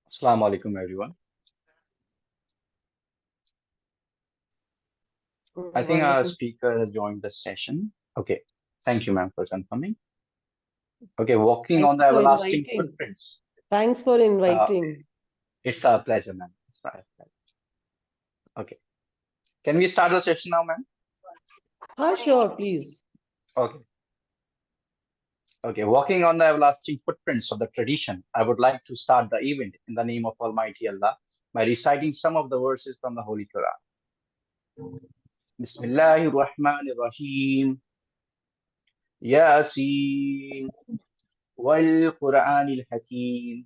Assalamu alaikum, everyone. I think our Walaikum. speaker has joined the session. Okay. Thank you, ma'am, for confirming. Okay. Walking Thank on you the for everlasting inviting. footprints. Thanks for Uh, inviting. it's our pleasure, ma'am. It's our pleasure. Okay. Can we start the session now, ma'am? Sure, please. Okay. Okay. Walking on the everlasting footprints of the tradition, I would like to start the event in the name of Almighty Allah by reciting some of the verses from the Holy Quran. Bismillahir Rahmanir Rahim. Yasin wal Quranil Hakim.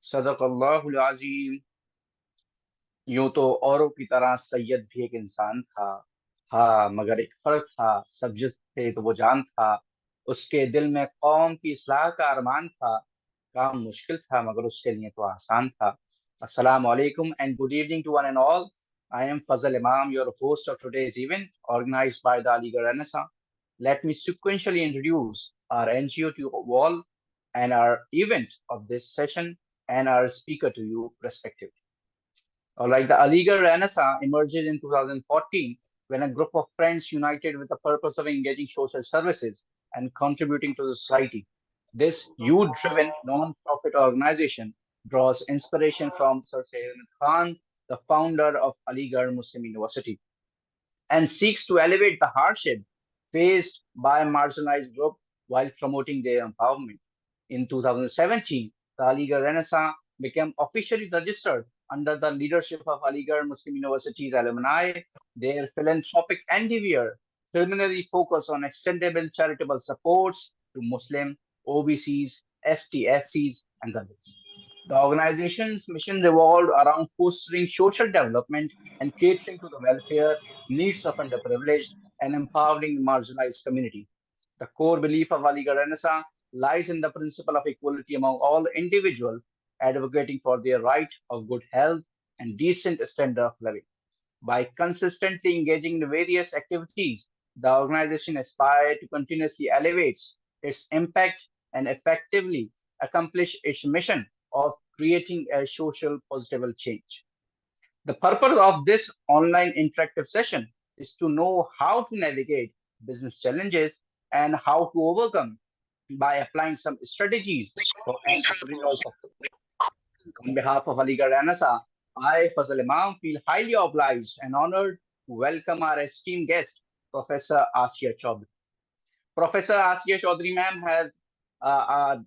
सदक अल्लाहुल अज़ीम। यूं तो औरों की तरह सैयद भी एक इंसान था, हाँ मगर एक फर्क था, सब जिद थे तो वो जान था। उसके दिल में कौम की इस्लाह का अरमान था, काम मुश्किल था मगर उसके लिए तो आसान था। अस्सलाम वालेकुम and good evening to one and all. I am Fazal Imam, your host of today's event organized by the Aligarh Renaissance. Let me sequentially introduce our NGO to you all and our event of this session and our speaker to you respectively. All right, the Aligarh Renaissance emerged in 2014 when a group of friends united with the purpose of engaging social services and contributing to society. This youth-driven non-profit organization draws inspiration from Sir Sayyid Khan, the founder of Aligarh Muslim University, and seeks to elevate the hardship faced by marginalized groups while promoting their empowerment. In 2017, the Aligarh Renaissance became officially registered under the leadership of Aligarh Muslim University's alumni. Their philanthropic endeavor primarily focused on extendable charitable supports to Muslim, OBCs, STFCs, and others. The organization's mission revolved around fostering social development and catering to the welfare needs of underprivileged and empowering the marginalized community. The core belief of Aligarh Renaissance lies in the principle of equality among all individuals, advocating for their right of good health and decent standard of living. By consistently engaging in various activities, the organization aspires to continuously elevate its impact and effectively accomplish its mission of creating a social positive change. The purpose of this online interactive session is to know how to navigate business challenges and how to overcome by applying some strategies for entrepreneurial success. On behalf of Aligarh Anasa, I, Fazal Imam, feel highly obliged and honored to welcome our esteemed guest, Professor Asya Chaudhary. Professor Asya Chaudhary, ma'am, has a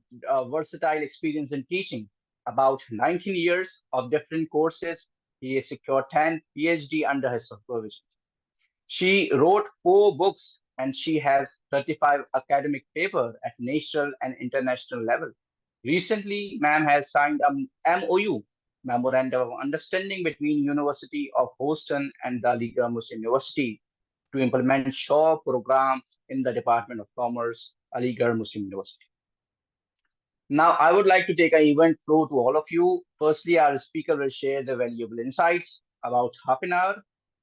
versatile experience in teaching, about 19 years of different courses. He has secured 10 PhD under his supervision. She wrote 4 books and she has 35 academic papers at national and international level. Recently, ma'am has signed a MOU, Memorandum of Understanding between University of Houston and the Aligarh Muslim University to implement SHAW program in the Department of Commerce, Aligarh Muslim University. Now, I would like to take an event flow to all of you. Firstly, our speaker will share the valuable insights about half an hour.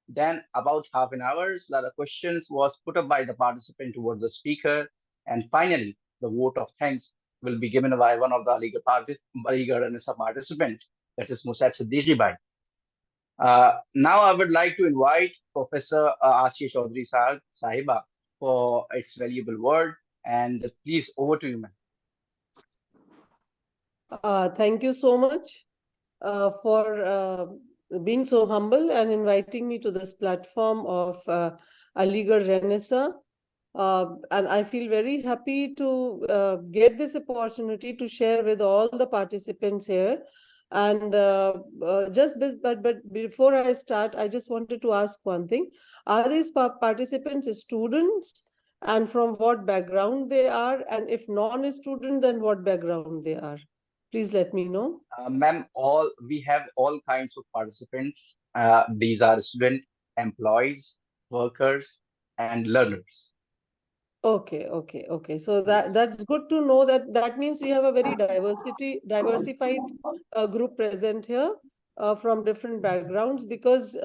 Then, about half an hour, a lot of questions was put up by the participant toward the speaker. And finally, the vote of thanks will be given by one of the Aligarh Renaissance participant, that is Musab Siddiqui Bhai. Now, I would like to invite Professor Ashish Chaudhary Sahiba for its valuable word. And please, over to you, ma'am. Thank you so much for being so humble and inviting me to this platform of Aligarh Renaissance. And I feel very happy to get this opportunity to share with all the participants here. And but before I start, I just wanted to ask one thing: are these participants students and from what background they are, and if non-student, then what background they are. Please let me know. Ma'am, we have all kinds of participants. These are student, employees, workers, and learners. Okay. So Yes. that's good to know. That means we have a very diversified group present here from different backgrounds, because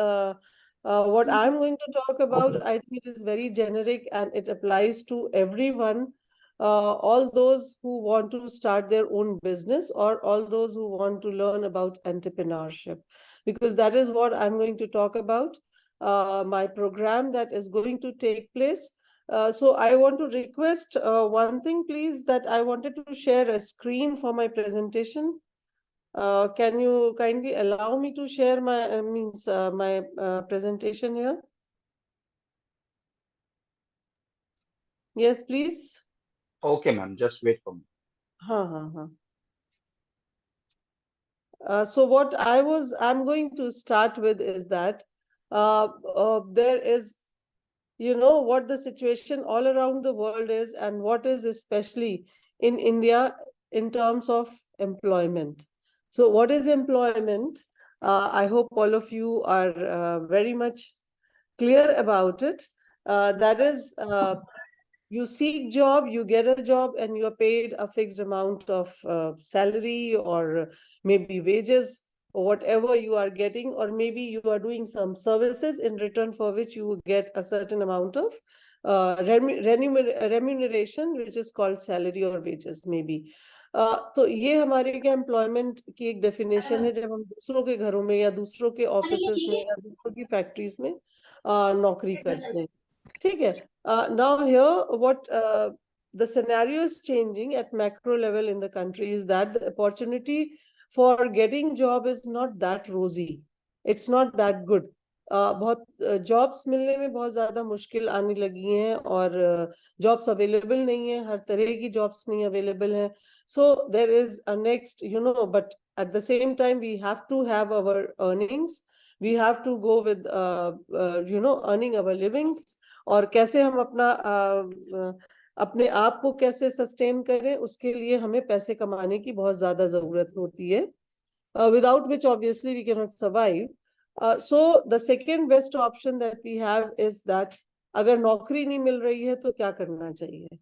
what I'm going to talk about, I think it is very generic and it applies to everyone, all those who want to start their own business, or all those who want to learn about entrepreneurship, because that is what I'm going to talk about. My program that is going to take place. So I want to request one thing, please, that I wanted to share a screen for my presentation. Can you kindly allow me to share my presentation here? Yes, please. Okay, ma'am. Just wait for me. Ha. So what I'm going to start with is that there is, what the situation all around the world is, and what is especially in India in terms of employment. So what is employment? I hope all of you are very much clear about it. That is, you seek job, you get a job, and you're paid a fixed amount of salary, or maybe wages, or whatever you are getting, or maybe you are doing some services in return for which you get a certain amount of remuneration, which is called salary or wages maybe. तो ये हमारे क्या employment की एक definition है, जब हम दूसरों के घरों में या दूसरों के ऑफिसेस में या दूसरों की फैक्ट्रीज में नौकरी करते हैं. ठीक है. Now here, what the scenario is changing at macro level in the country is that the opportunity for getting job is not that rosy. It's not that good. बहुत जॉब्स मिलने में बहुत ज्यादा मुश्किल आने लगी हैं, और जॉब्स अवेलेबल नहीं है, हर तरह की जॉब्स नहीं अवेलेबल हैं. So there is a next, but at the same time we have to have our earnings. We have to go with earning our livings. और कैसे हम अपने आप को कैसे सस्टेन करें, उसके लिए हमें पैसे कमाने की बहुत ज्यादा जरूरत होती है, without which obviously we cannot survive. So the second best option that we have is that अगर नौकरी नहीं मिल रही है तो क्या करना चाहिए.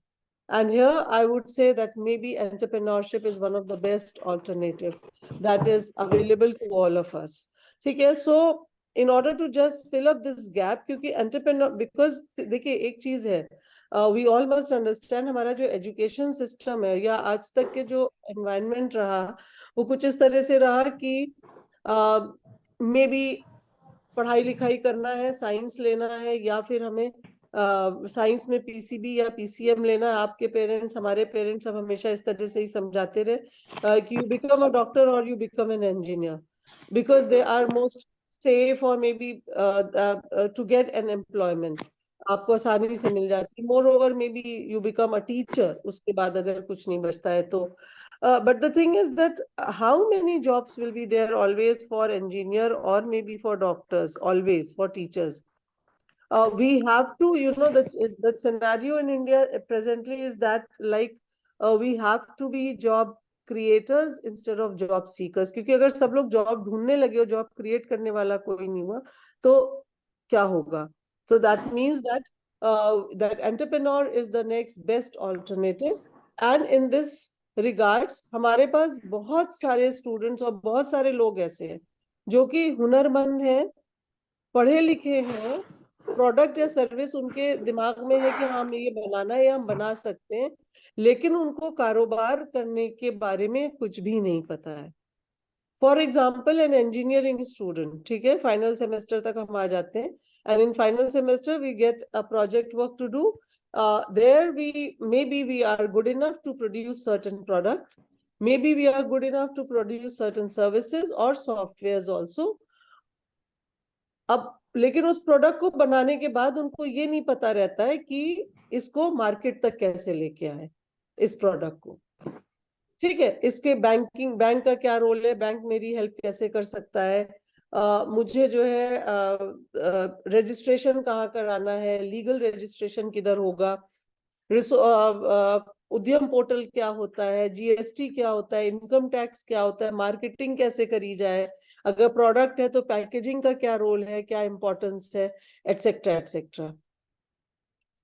And here I would say that maybe entrepreneurship is one of the best alternative that is available to all of us. ठीक है. So in order to just fill up this gap, क्योंकि entrepreneur, because देखिए एक चीज है, we all must understand, हमारा जो education system है या आज तक के जो एनवायरनमेंट रहा, वो कुछ इस तरह से रहा कि मे बी पढ़ाई लिखाई करना है, साइंस लेना है, या फिर हमें साइंस में पीसीबी या पीसीएम लेना है. आपके पेरेंट्स, हमारे पेरेंट्स सब हमेशा इस तरह से ही समझाते रहे कि यू बिकम अ डॉक्टर और you become an engineer, because they are most safe, और maybe to get an employment आपको आसानी से मिल जाती है. Moreover maybe you become a teacher, उसके बाद अगर कुछ नहीं बचता है तो. But the thing is that how many jobs will be there always for engineer, or maybe for doctors, always for teachers? We have to, the scenario in India presently is that, like, we have to be job creators instead of job seekers. क्योंकि अगर सब लोग job ढूंढने लगे और job create करने वाला कोई नहीं हुआ तो क्या होगा. So that means that that entrepreneur is the next best alternative. And in this regards, हमारे पास बहुत सारे स्टूडेंट्स और बहुत सारे लोग ऐसे हैं जो कि हुनरमंद हैं, पढ़े लिखे हैं, प्रोडक्ट या सर्विस उनके दिमाग में है कि हाँ हमें ये बनाना है या हम बना सकते हैं, लेकिन उनको कारोबार करने के बारे में कुछ भी नहीं पता है. For example an engineering student, ठीक है, फाइनल सेमेस्टर तक हम आ जाते हैं, and in final semester we get a project work to do. There we are good enough to produce certain product, maybe we are good enough to produce certain services or softwares also. अब लेकिन उस product को बनाने के बाद उनको ये नहीं पता रहता है कि इसको मार्केट तक कैसे लेके आए इस प्रोडक्ट को. ठीक है. इसके बैंक का क्या रोल है, बैंक मेरी हेल्प कैसे कर सकता है, मुझे जो है रजिस्ट्रेशन कहाँ कराना है, लीगल रजिस्ट्रेशन किधर होगा, उद्यम पोर्टल क्या होता है, जीएसटी क्या होता है, इनकम टैक्स क्या होता है, मार्केटिंग कैसे करी जाए, अगर प्रोडक्ट है तो पैकेजिंग का क्या रोल है, क्या इंपॉर्टेंस है, एटसेट्रा एटसेट्रा।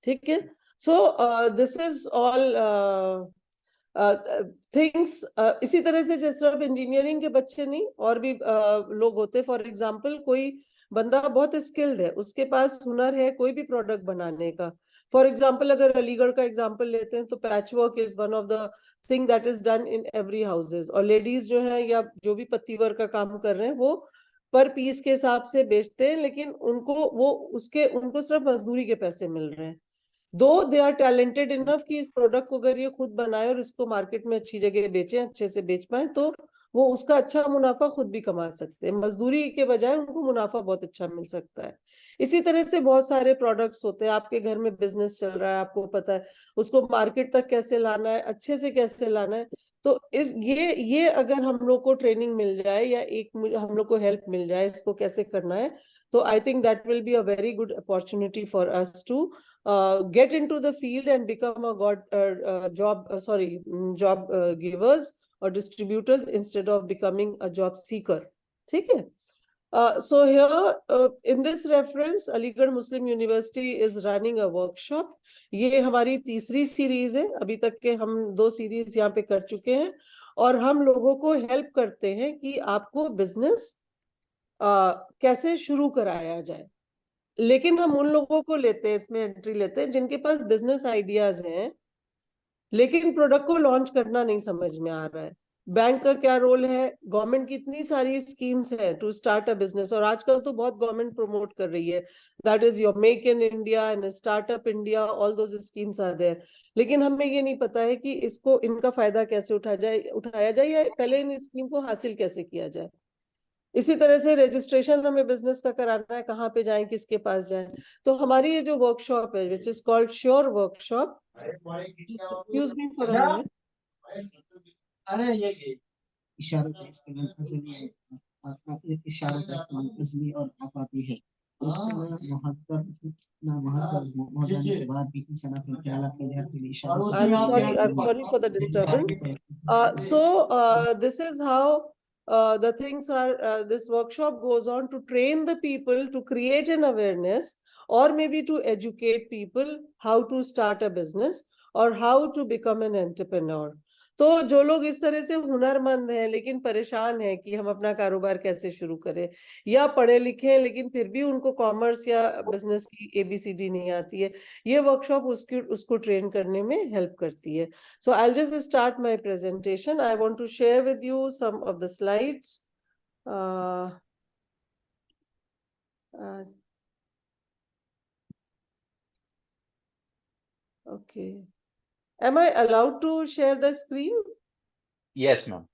ठीक है, so this is all things. इसी तरह से जैसे सिर्फ इंजीनियरिंग के बच्चे नहीं, और भी लोग होते, फॉर एग्जांपल कोई बंदा बहुत स्किल्ड है, उसके पास हुनर है कोई भी प्रोडक्ट बनाने का। फॉर एग्जांपल अगर अलीगढ़ का एग्जांपल लेते हैं तो patch work is one of the thing that is done in every houses, और लेडीज जो है या जो भी पत्ती वर्क का काम कर रहे हैं वो पर पीस के हिसाब से बेचते हैं, लेकिन उनको सिर्फ मजदूरी के पैसे मिल रहे हैं। दो दे आर टैलेंटेड इनफ कि इस प्रोडक्ट को अगर ये खुद बनाए और इसको मार्केट में अच्छी जगह बेचें, अच्छे से बेच पाए, तो वो उसका अच्छा मुनाफा खुद भी कमा सकते हैं, मजदूरी के बजाय उनको मुनाफा बहुत अच्छा मिल सकता है। इसी तरह से बहुत सारे प्रोडक्ट्स होते हैं, आपके घर में बिजनेस चल रहा है, आपको पता है उसको मार्केट तक कैसे लाना है, अच्छे से कैसे लाना है। तो ये अगर हम लोग को ट्रेनिंग मिल जाए या हम लोग को हेल्प मिल जाए इसको कैसे करना है, तो I think that will be a very good opportunity for us to get into the field and become a job givers or distributors instead of becoming a job seeker. ठीक है? So here in this reference, Aligarh Muslim University is running a workshop. ये हमारी तीसरी series है, अभी तक के हम 2 सीरीज यहाँ पे कर चुके हैं, और हम लोगों को हेल्प करते हैं कि आपको बिजनेस कैसे शुरू कराया जाए। लेकिन हम उन लोगों को लेते हैं, इसमें एंट्री लेते हैं जिनके पास बिजनेस आइडियाज हैं लेकिन प्रोडक्ट को लॉन्च करना नहीं समझ में आ रहा है। बैंक का क्या रोल है, गवर्नमेंट की इतनी सारी स्कीम्स है टू स्टार्ट अ बिजनेस, और आजकल तो बहुत गवर्नमेंट प्रमोट कर रही है, that is your make in India and startup India, all those schemes are there. लेकिन हमें ये नहीं पता है कि इनको इनका फायदा कैसे उठाया जाए या पहले इन स्कीम को हासिल कैसे किया जाए। इसी तरह से रजिस्ट्रेशन हमें बिजनेस का कराना है, कहाँ पे जाएं, किसके पास जाएं। तो हमारी ये जो वर्कशॉप है which is called sure workshop, excuse me for a minute. अरे ये इशारों का इस्तेमाल असली इशारों का इस्तेमाल असली और आफाती है। के बाद भी इंसान अपने ख्यालात के इजहार के लिए इशारों से I'm sorry for the disturbance. This is how the things are. This workshop goes on to train the people to create an awareness, or maybe to educate people how to start a business or how to become an entrepreneur. तो जो लोग इस तरह से हुनरमंद हैं लेकिन परेशान हैं कि हम अपना कारोबार कैसे शुरू करें, या पढ़े लिखे हैं लेकिन फिर भी उनको कॉमर्स या बिजनेस की ABCD नहीं आती है, ये वर्कशॉप उसको ट्रेन करने में हेल्प करती है। So I will just start my presentation. I want to share with you some of the slides. Okay. Am I allowed to share the screen? Yes, ma'am.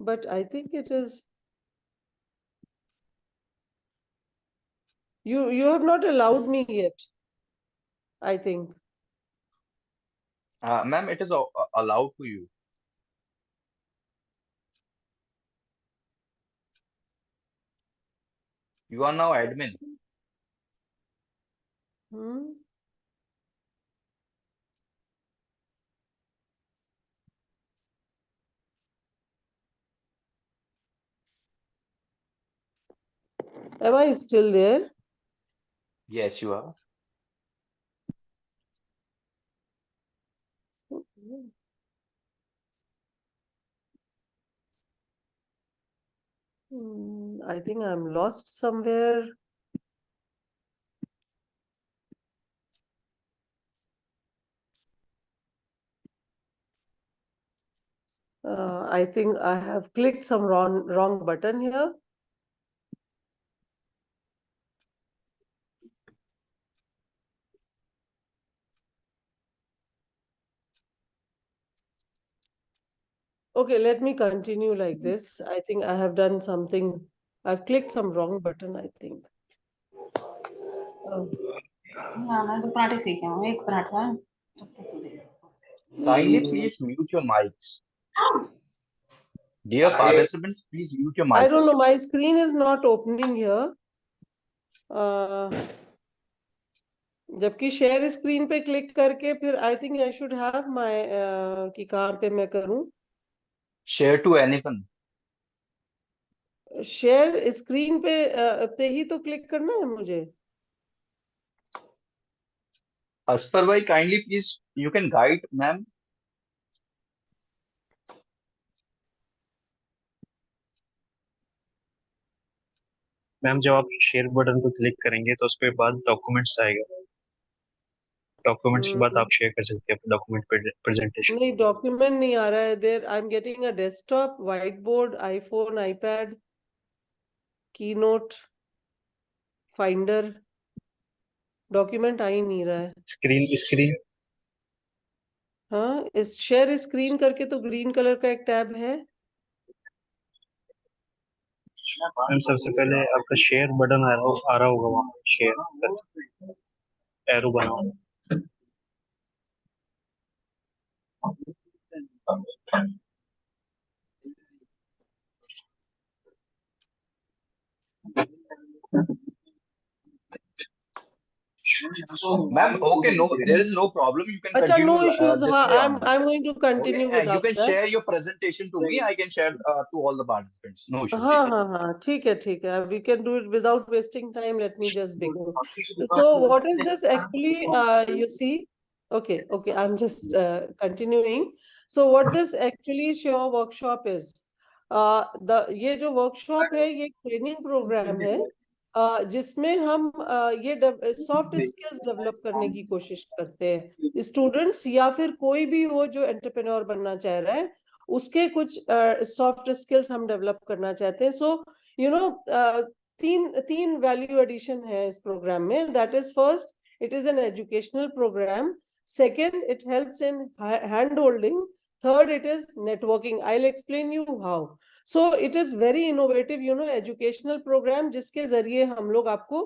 But I think it is. You have not allowed me yet, I think. Ma'am, it is allowed to you. You are now admin. Am I still there? Yes, you are. I think I'm lost somewhere. I think I have clicked some wrong button here. Okay, let me continue like this. I think I have done something. I've clicked some wrong button, I think. Kindly please mute your mics. Dear participants, please mute your mics. I don't know, my screen is not opening here. जबकि share screen पे click करके फिर I think I should have my कि कहाँ पे मैं करूँ share to anyone. Share screen पे ही तो क्लिक करना है मुझे। अस्पर भाई kindly please you can guide ma'am. Ma'am जब आप शेयर बटन को क्लिक करेंगे तो उसके बाद डॉक्यूमेंट्स आएगा। डॉक्यूमेंट्स के बाद आप शेयर कर सकते हैं अपना डॉक्यूमेंट प्रेजेंटेशन। नहीं डॉक्यूमेंट नहीं आ रहा है there I am getting a desktop whiteboard iPhone iPad Keynote Finder document आ ही नहीं रहा है। स्क्रीन स्क्रीन हाँ इस शेयर स्क्रीन करके तो ग्रीन कलर का एक टैब है। मैम सबसे पहले आपका शेयर बटन आ रहा होगा वहाँ पे शेयर एरो बना हुआ। Ma'am, okay, no, there is no problem. You can अच्छा नो continue इश्यूज this हाँ way I only. Am going to Okay, continue you without can that. share your presentation to me. I can share to all the participants. No issues. हाँ हाँ हाँ ठीक है we can do it without wasting time let me just begin so what is this actually you see okay I'm just continuing so what this actually Sure workshop is the ये जो workshop है ये training programme है जिसमें हम ये soft skills develop करने की कोशिश करते हैं स्टूडेंट्स या फिर कोई भी हो जो एंटरप्रेन्योर बनना चाह रहा है उसके कुछ सॉफ्ट स्किल्स हम डेवलप करना चाहते हैं सो यू नो तीन तीन वैल्यू एडिशन है इस प्रोग्राम में that is first it is an educational program second it helps in hand holding third it is networking I'll explain you how so it is very innovative educational program जिसके जरिए हम लोग आपको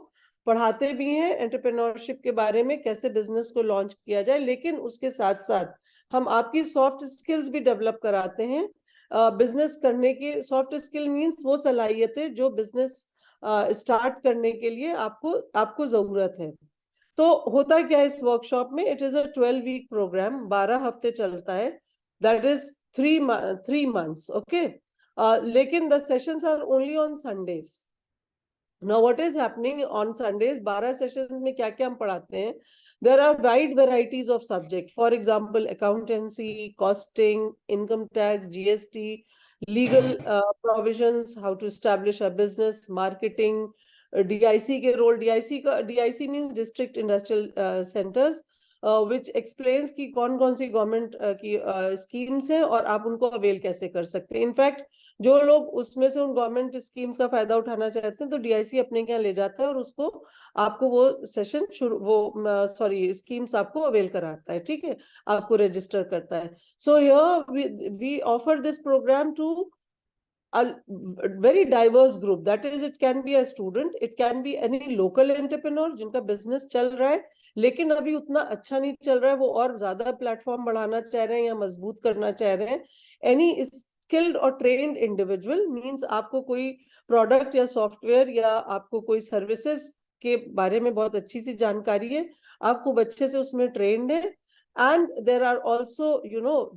पढ़ाते भी हैं एंटरप्रेन्योरशिप के बारे में कैसे बिजनेस को लॉन्च किया जाए लेकिन उसके साथ साथ हम आपकी सॉफ्ट स्किल्स भी डेवलप कराते हैं बिजनेस करने की सॉफ्ट स्किल मींस वो सलाहियतें जो बिजनेस स्टार्ट करने के लिए आपको जरूरत है तो होता क्या है इस वर्कशॉप में it is a 12 week programme 12 हफ्ते चलता है दैट इज 3 months ओके लेकिन the sessions are only on Sundays Now, what is happening on Sundays? 12 sessions में क्या क्या हम पढ़ाते हैं? There are wide varieties of subject. For example, accountancy, costing, income tax, GST, legal provisions, how to establish a business, marketing, DIC के role. DIC means District Industrial Centers, which explains कि कौन सी government की schemes हैं और आप उनको avail कैसे कर सकते हैं. इनफैक्ट जो लोग उसमें से उन गवर्नमेंट स्कीम्स का फायदा उठाना चाहते हैं तो डीआईसी अपने क्या ले जाता है और उसको आपको वो सेशन स्कीम्स आपको अवेल कराता है ठीक है आपको रजिस्टर करता है so here we offer this programme to a very diverse group that is it can be a student it can be any local entrepreneur जिनका बिजनेस चल रहा है लेकिन अभी उतना अच्छा नहीं चल रहा है वो और ज्यादा प्लेटफॉर्म बढ़ाना चाह रहे हैं या मजबूत करना चाह रहे हैं एनी स्किल्ड और ट्रेन्ड इंडिविजुअल मींस आपको कोई प्रोडक्ट या सॉफ्टवेयर या आपको कोई सर्विसेज के बारे में बहुत अच्छी सी जानकारी है आप खूब अच्छे से उसमें ट्रेंड है and there are also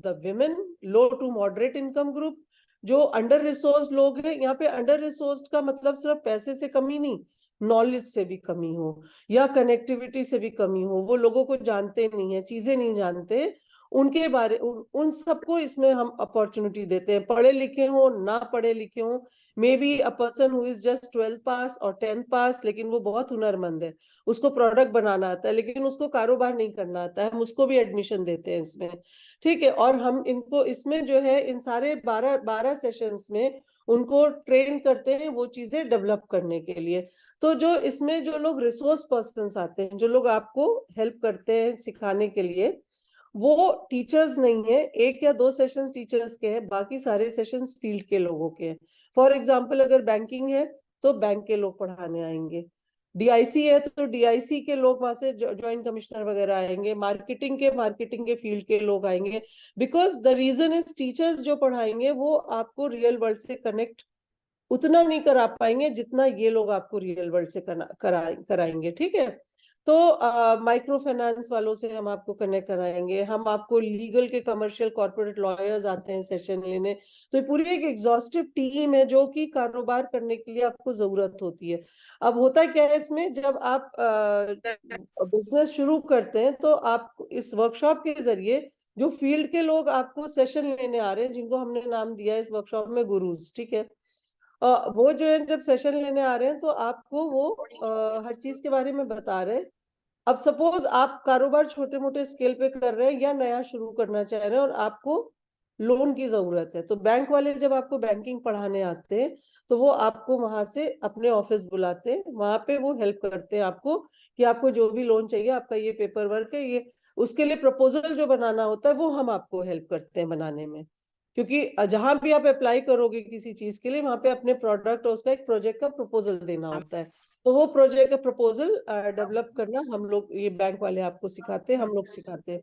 the women low to moderate income group जो अंडर रिसोर्स लोग हैं यहाँ पे अंडर रिसोर्स का मतलब सिर्फ पैसे से कमी नहीं नॉलेज से भी कमी हो या कनेक्टिविटी से भी कमी हो वो लोगों को जानते नहीं है चीजें नहीं जानते उनके बारे उन सबको इसमें हम अपॉर्चुनिटी देते हैं पढ़े लिखे हो ना पढ़े लिखे हो may be a person who is just 12th पास और 10th पास लेकिन वो बहुत हुनरमंद है उसको प्रोडक्ट बनाना आता है लेकिन उसको कारोबार नहीं करना आता है हम उसको भी एडमिशन देते हैं इसमें ठीक है और हम इनको इसमें जो है इन सारे 12 सेशंस में उनको ट्रेन करते हैं वो चीजें डेवलप करने के लिए तो जो इसमें जो लोग रिसोर्स पर्सन आते हैं जो लोग आपको हेल्प करते हैं सिखाने के लिए वो टीचर्स नहीं है 1 या 2 सेशंस टीचर्स के हैं बाकी सारे सेशंस फील्ड के लोगों के हैं फॉर एग्जांपल अगर बैंकिंग है तो बैंक के लोग पढ़ाने आएंगे डीआईसी है तो डीआईसी के लोग वहां से ज्वाइंट कमिश्नर वगैरह आएंगे मार्केटिंग के फील्ड के लोग आएंगे because the reason is teachers जो पढ़ाएंगे वो आपको रियल वर्ल्ड से कनेक्ट उतना नहीं करा पाएंगे जितना ये लोग आपको रियल वर्ल्ड से कराएंगे, ठीक है। तो माइक्रो फाइनेंस वालों से हम आपको कनेक्ट कराएंगे, हम आपको लीगल के कमर्शियल कॉर्पोरेट लॉयर्स आते हैं सेशन लेने। तो ये पूरी एक एग्जॉस्टिव टीम है जो कि कारोबार करने के लिए आपको जरूरत होती है। अब होता क्या है इसमें, जब आप बिजनेस शुरू करते हैं तो आप इस वर्कशॉप के जरिए जो फील्ड के लोग आपको सेशन लेने आ रहे हैं, जिनको हमने नाम दिया है इस वर्कशॉप में गुरुज, ठीक है, वो जो है जब सेशन लेने आ रहे हैं तो आपको वो हर चीज के बारे में बता रहे हैं। अब सपोज आप कारोबार छोटे मोटे स्केल पे कर रहे हैं या नया शुरू करना चाह रहे हैं और आपको लोन की जरूरत है, तो बैंक वाले जब आपको बैंकिंग पढ़ाने आते हैं तो वो आपको वहां से अपने ऑफिस बुलाते हैं, वहां पे वो हेल्प करते हैं आपको कि आपको जो भी लोन चाहिए, आपका ये पेपर वर्क है, ये उसके लिए प्रपोजल जो बनाना होता है वो हम आपको हेल्प करते हैं बनाने में। क्योंकि जहां भी आप अप्लाई करोगे किसी चीज के लिए, वहां पे अपने प्रोडक्ट और उसका एक प्रोजेक्ट का प्रपोजल देना होता है। तो वो प्रोजेक्ट का प्रपोजल डेवलप करना हम लोग, ये बैंक वाले आपको सिखाते हैं, हम लोग सिखाते हैं।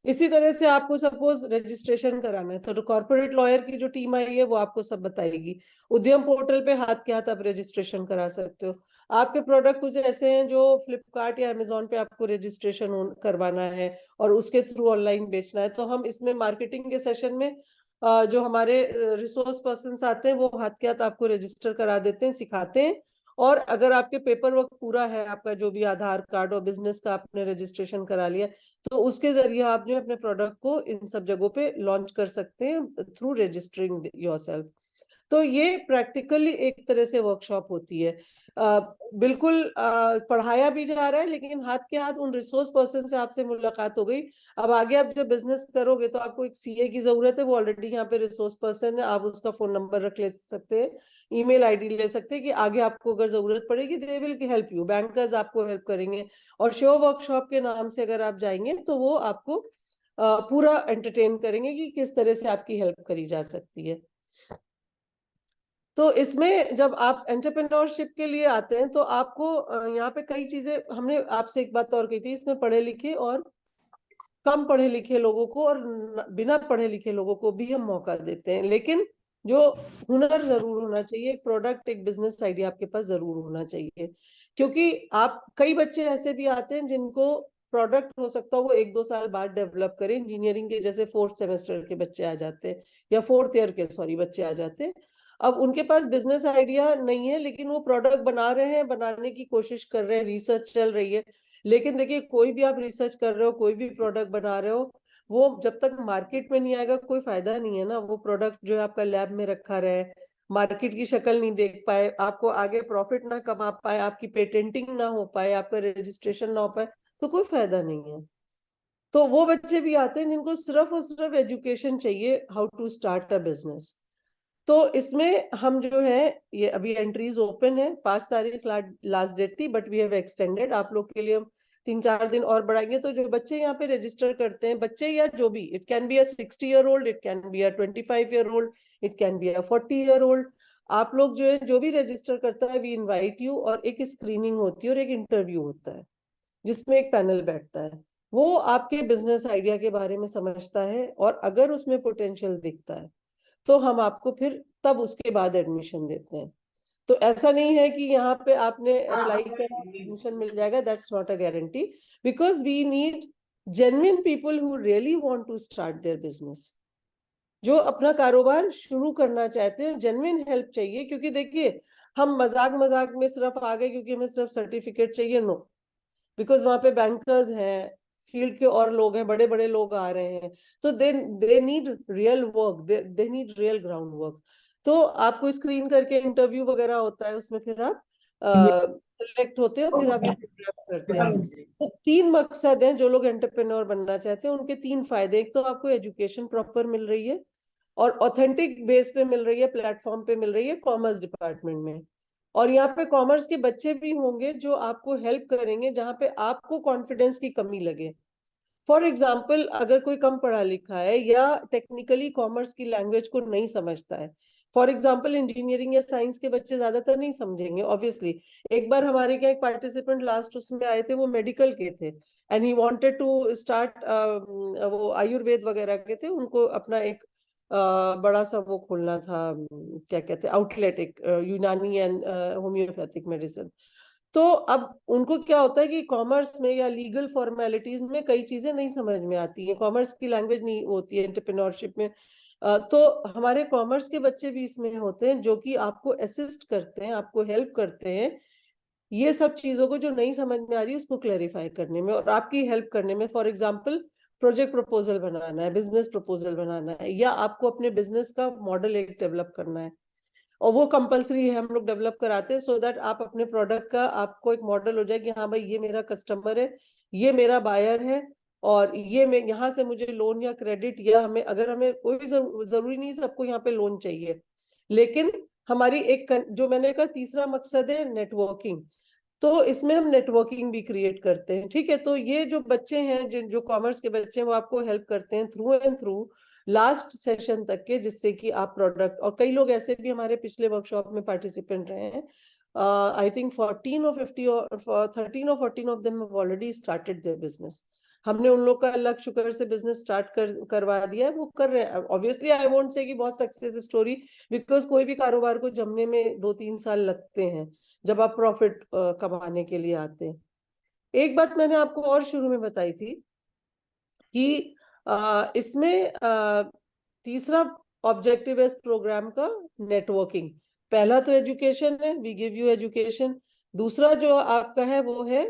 इसी तरह से आपको सपोज रजिस्ट्रेशन कराना है तो कॉर्पोरेट लॉयर की जो टीम आई है वो आपको सब बताएगी। उद्यम पोर्टल पे हाथ के हाथ आप रजिस्ट्रेशन करा सकते हो। आपके प्रोडक्ट कुछ ऐसे हैं जो फ्लिपकार्ट या अमेजोन पे आपको रजिस्ट्रेशन करवाना है और उसके थ्रू ऑनलाइन बेचना है, तो हम इसमें मार्केटिंग के सेशन में जो हमारे रिसोर्स पर्सन आते हैं वो हाथ के हाथ आपको रजिस्टर करा देते हैं, सिखाते हैं। और अगर आपके पेपर वर्क पूरा है, आपका जो भी आधार कार्ड और बिजनेस का आपने रजिस्ट्रेशन करा लिया, तो उसके जरिए आप जो अपने प्रोडक्ट को इन सब जगहों पे लॉन्च कर सकते हैं थ्रू रजिस्टरिंग योरसेल्फ। तो ये प्रैक्टिकली एक तरह से वर्कशॉप होती है। बिल्कुल पढ़ाया भी जा रहा है, लेकिन हाथ के हाथ उन रिसोर्स पर्सन से आपसे मुलाकात हो गई। अब आगे आप जब बिजनेस करोगे तो आपको एक सीए की जरूरत है, वो ऑलरेडी यहाँ पे रिसोर्स पर्सन है, आप उसका फोन नंबर रख ले सकते हैं, ईमेल आईडी ले सकते हैं कि आगे आपको अगर जरूरत पड़ेगी they will help you, bankers आपको हेल्प करेंगे। और शो वर्कशॉप के नाम से अगर आप जाएंगे तो वो आपको पूरा एंटरटेन करेंगे कि किस तरह से आपकी हेल्प करी जा सकती है। तो इसमें जब आप एंटरप्रेन्योरशिप के लिए आते हैं तो आपको यहाँ पे कई चीजें, हमने आपसे एक बात और कही थी, इसमें पढ़े लिखे और कम पढ़े लिखे लोगों को और बिना पढ़े लिखे लोगों को भी हम मौका देते हैं, लेकिन जो हुनर जरूर होना चाहिए, एक प्रोडक्ट, एक बिजनेस आइडिया आपके पास जरूर होना चाहिए। क्योंकि आप, कई बच्चे ऐसे भी आते हैं जिनको प्रोडक्ट हो सकता है वो 1-2 साल बाद डेवलप करें, इंजीनियरिंग के जैसे 4th सेमेस्टर के बच्चे आ जाते हैं या 4th ईयर के बच्चे आ जाते हैं। अब उनके पास बिजनेस आइडिया नहीं है, लेकिन वो प्रोडक्ट बना रहे हैं, बनाने की कोशिश कर रहे हैं, रिसर्च चल रही है। लेकिन देखिए, कोई भी आप रिसर्च कर रहे हो, कोई भी प्रोडक्ट बना रहे हो, वो जब तक मार्केट में नहीं आएगा कोई फायदा नहीं है ना। वो प्रोडक्ट जो है आपका लैब में रखा रहे, मार्केट की शक्ल नहीं देख पाए, आपको आगे प्रॉफिट ना कमा पाए, आपकी पेटेंटिंग ना हो पाए, आपका रजिस्ट्रेशन ना हो पाए, तो कोई फायदा नहीं है। तो वो बच्चे भी आते हैं जिनको सिर्फ और सिर्फ एजुकेशन चाहिए, how to start a business. तो इसमें हम जो है, ये अभी एंट्रीज ओपन है, 5 तारीख लास्ट डेट थी, बट वी हैव एक्सटेंडेड, आप लोग के लिए हम 3-4 दिन और बढ़ाएंगे। तो जो बच्चे यहाँ पे रजिस्टर करते हैं, बच्चे या जो भी, it can be a 60 year old, it can be a 25 year old, it can be a 40 year old, आप लोग जो है, जो भी रजिस्टर करता है, वी इनवाइट यू, और एक स्क्रीनिंग होती है और एक इंटरव्यू होता है जिसमें एक पैनल बैठता है, वो आपके बिजनेस आइडिया के बारे में समझता है, और अगर उसमें पोटेंशियल दिखता है तो हम आपको फिर तब उसके बाद एडमिशन देते हैं। तो ऐसा नहीं है कि यहाँ पे आपने अप्लाई कर एडमिशन मिल जाएगा, that's not a guarantee, because we need genuine people who really want to start their business, जो अपना कारोबार शुरू करना चाहते हैं, जेन्युइन हेल्प चाहिए। क्योंकि देखिए, हम मजाक मजाक में सिर्फ आ गए क्योंकि हमें सिर्फ सर्टिफिकेट चाहिए, नो, बिकॉज वहां पे बैंकर्स हैं, फील्ड के और लोग हैं, बड़े बड़े लोग आ रहे हैं, तो they need real work, they need real ground work. तो आपको स्क्रीन करके इंटरव्यू वगैरह होता है, उसमें फिर आप सिलेक्ट होते हो, फिर आप करते हैं। तो 3 मकसद हैं, जो लोग एंटरप्रेन्योर बनना चाहते हैं उनके 3 फायदे। एक तो आपको एजुकेशन प्रॉपर मिल रही है और ऑथेंटिक बेस पे मिल रही है, प्लेटफॉर्म पे मिल रही है कॉमर्स डिपार्टमेंट में, और यहाँ पे कॉमर्स के बच्चे भी होंगे जो आपको हेल्प करेंगे जहां पे आपको कॉन्फिडेंस की कमी लगे। फॉर एग्जाम्पल, अगर कोई कम पढ़ा लिखा है या टेक्निकली कॉमर्स की लैंग्वेज को नहीं समझता है, फॉर एग्जाम्पल इंजीनियरिंग या साइंस के बच्चे ज्यादातर नहीं समझेंगे ऑब्वियसली। एक बार हमारे क्या एक पार्टिसिपेंट लास्ट उसमें आए थे, वो मेडिकल के थे and he wanted to start, वो आयुर्वेद वगैरह के थे, उनको अपना एक बड़ा सा वो खोलना था, क्या कहते हैं, आउटलेट, एक यूनानी एंड होम्योपैथिक मेडिसिन। तो अब उनको क्या होता है कि कॉमर्स में या लीगल फॉर्मेलिटीज में कई चीजें नहीं समझ में आती हैं, कॉमर्स की लैंग्वेज नहीं होती है एंटरप्रेन्योरशिप में। तो हमारे कॉमर्स के बच्चे भी इसमें होते हैं जो कि आपको असिस्ट करते हैं, आपको हेल्प करते हैं ये सब चीजों को जो नहीं समझ में आ रही है उसको क्लैरिफाई करने में और आपकी हेल्प करने में। फॉर एग्जांपल प्रोजेक्ट प्रपोजल बनाना है, बिजनेस प्रपोजल बनाना है, या आपको अपने बिजनेस का मॉडल एक डेवलप करना है, और वो कंपलसरी है, हम लोग डेवलप कराते हैं सो दैट आप अपने प्रोडक्ट का आपको एक मॉडल हो जाए कि हाँ भाई ये मेरा कस्टमर है, ये मेरा बायर है, और ये मैं यहाँ से मुझे लोन या क्रेडिट, या हमें अगर हमें कोई जरूरी नहीं सबको यहाँ पे लोन चाहिए, लेकिन हमारी एक जो मैंने कहा तीसरा मकसद है नेटवर्किंग, तो इसमें हम नेटवर्किंग भी क्रिएट करते हैं। ठीक है, तो ये जो बच्चे हैं जो कॉमर्स के बच्चे हैं वो आपको हेल्प करते हैं through and through last session तक के, जिससे कि आप प्रोडक्ट, और कई लोग ऐसे भी हमारे पिछले वर्कशॉप में पार्टिसिपेंट रहे हैं। आई थिंक 14 और 50 और 13 और 14 of them have already started their business. हमने उन लोग का अल्लाह के शुक्र से बिजनेस स्टार्ट करवा दिया है, वो कर रहे हैं। ऑब्वियसली आई वोंट से कि बहुत सक्सेस स्टोरी, बिकॉज कोई भी कारोबार को जमने में 2-3 साल लगते हैं जब आप प्रॉफिट कमाने के लिए आते हैं। एक बात मैंने आपको और शुरू में बताई थी कि इसमें तीसरा ऑब्जेक्टिव है इस प्रोग्राम का नेटवर्किंग। पहला तो एजुकेशन है, वी गिव यू एजुकेशन। दूसरा जो आपका है वो है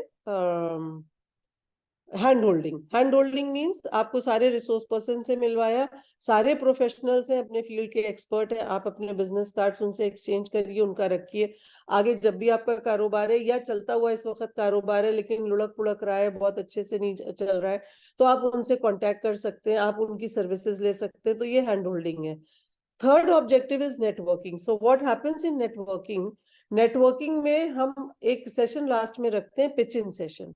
hand holding. Hand holding means आपको सारे रिसोर्स पर्सन से मिलवाया, सारे प्रोफेशनल्स हैं, अपने फील्ड के एक्सपर्ट हैं, आप अपने बिजनेस कार्ड्स उनसे एक्सचेंज करिए, उनका रखिए। आगे जब भी आपका कारोबार है या चलता हुआ इस वक्त कारोबार है लेकिन लुढ़क पुढ़क रहा है, बहुत अच्छे से नहीं चल रहा है, तो आप उनसे कॉन्टेक्ट कर सकते हैं, आप उनकी सर्विसेज ले सकते हैं। तो ये हैंड होल्डिंग है। Third objective is networking. So what happens in networking, networking में हम एक सेशन लास्ट में रखते हैं, pitch in session.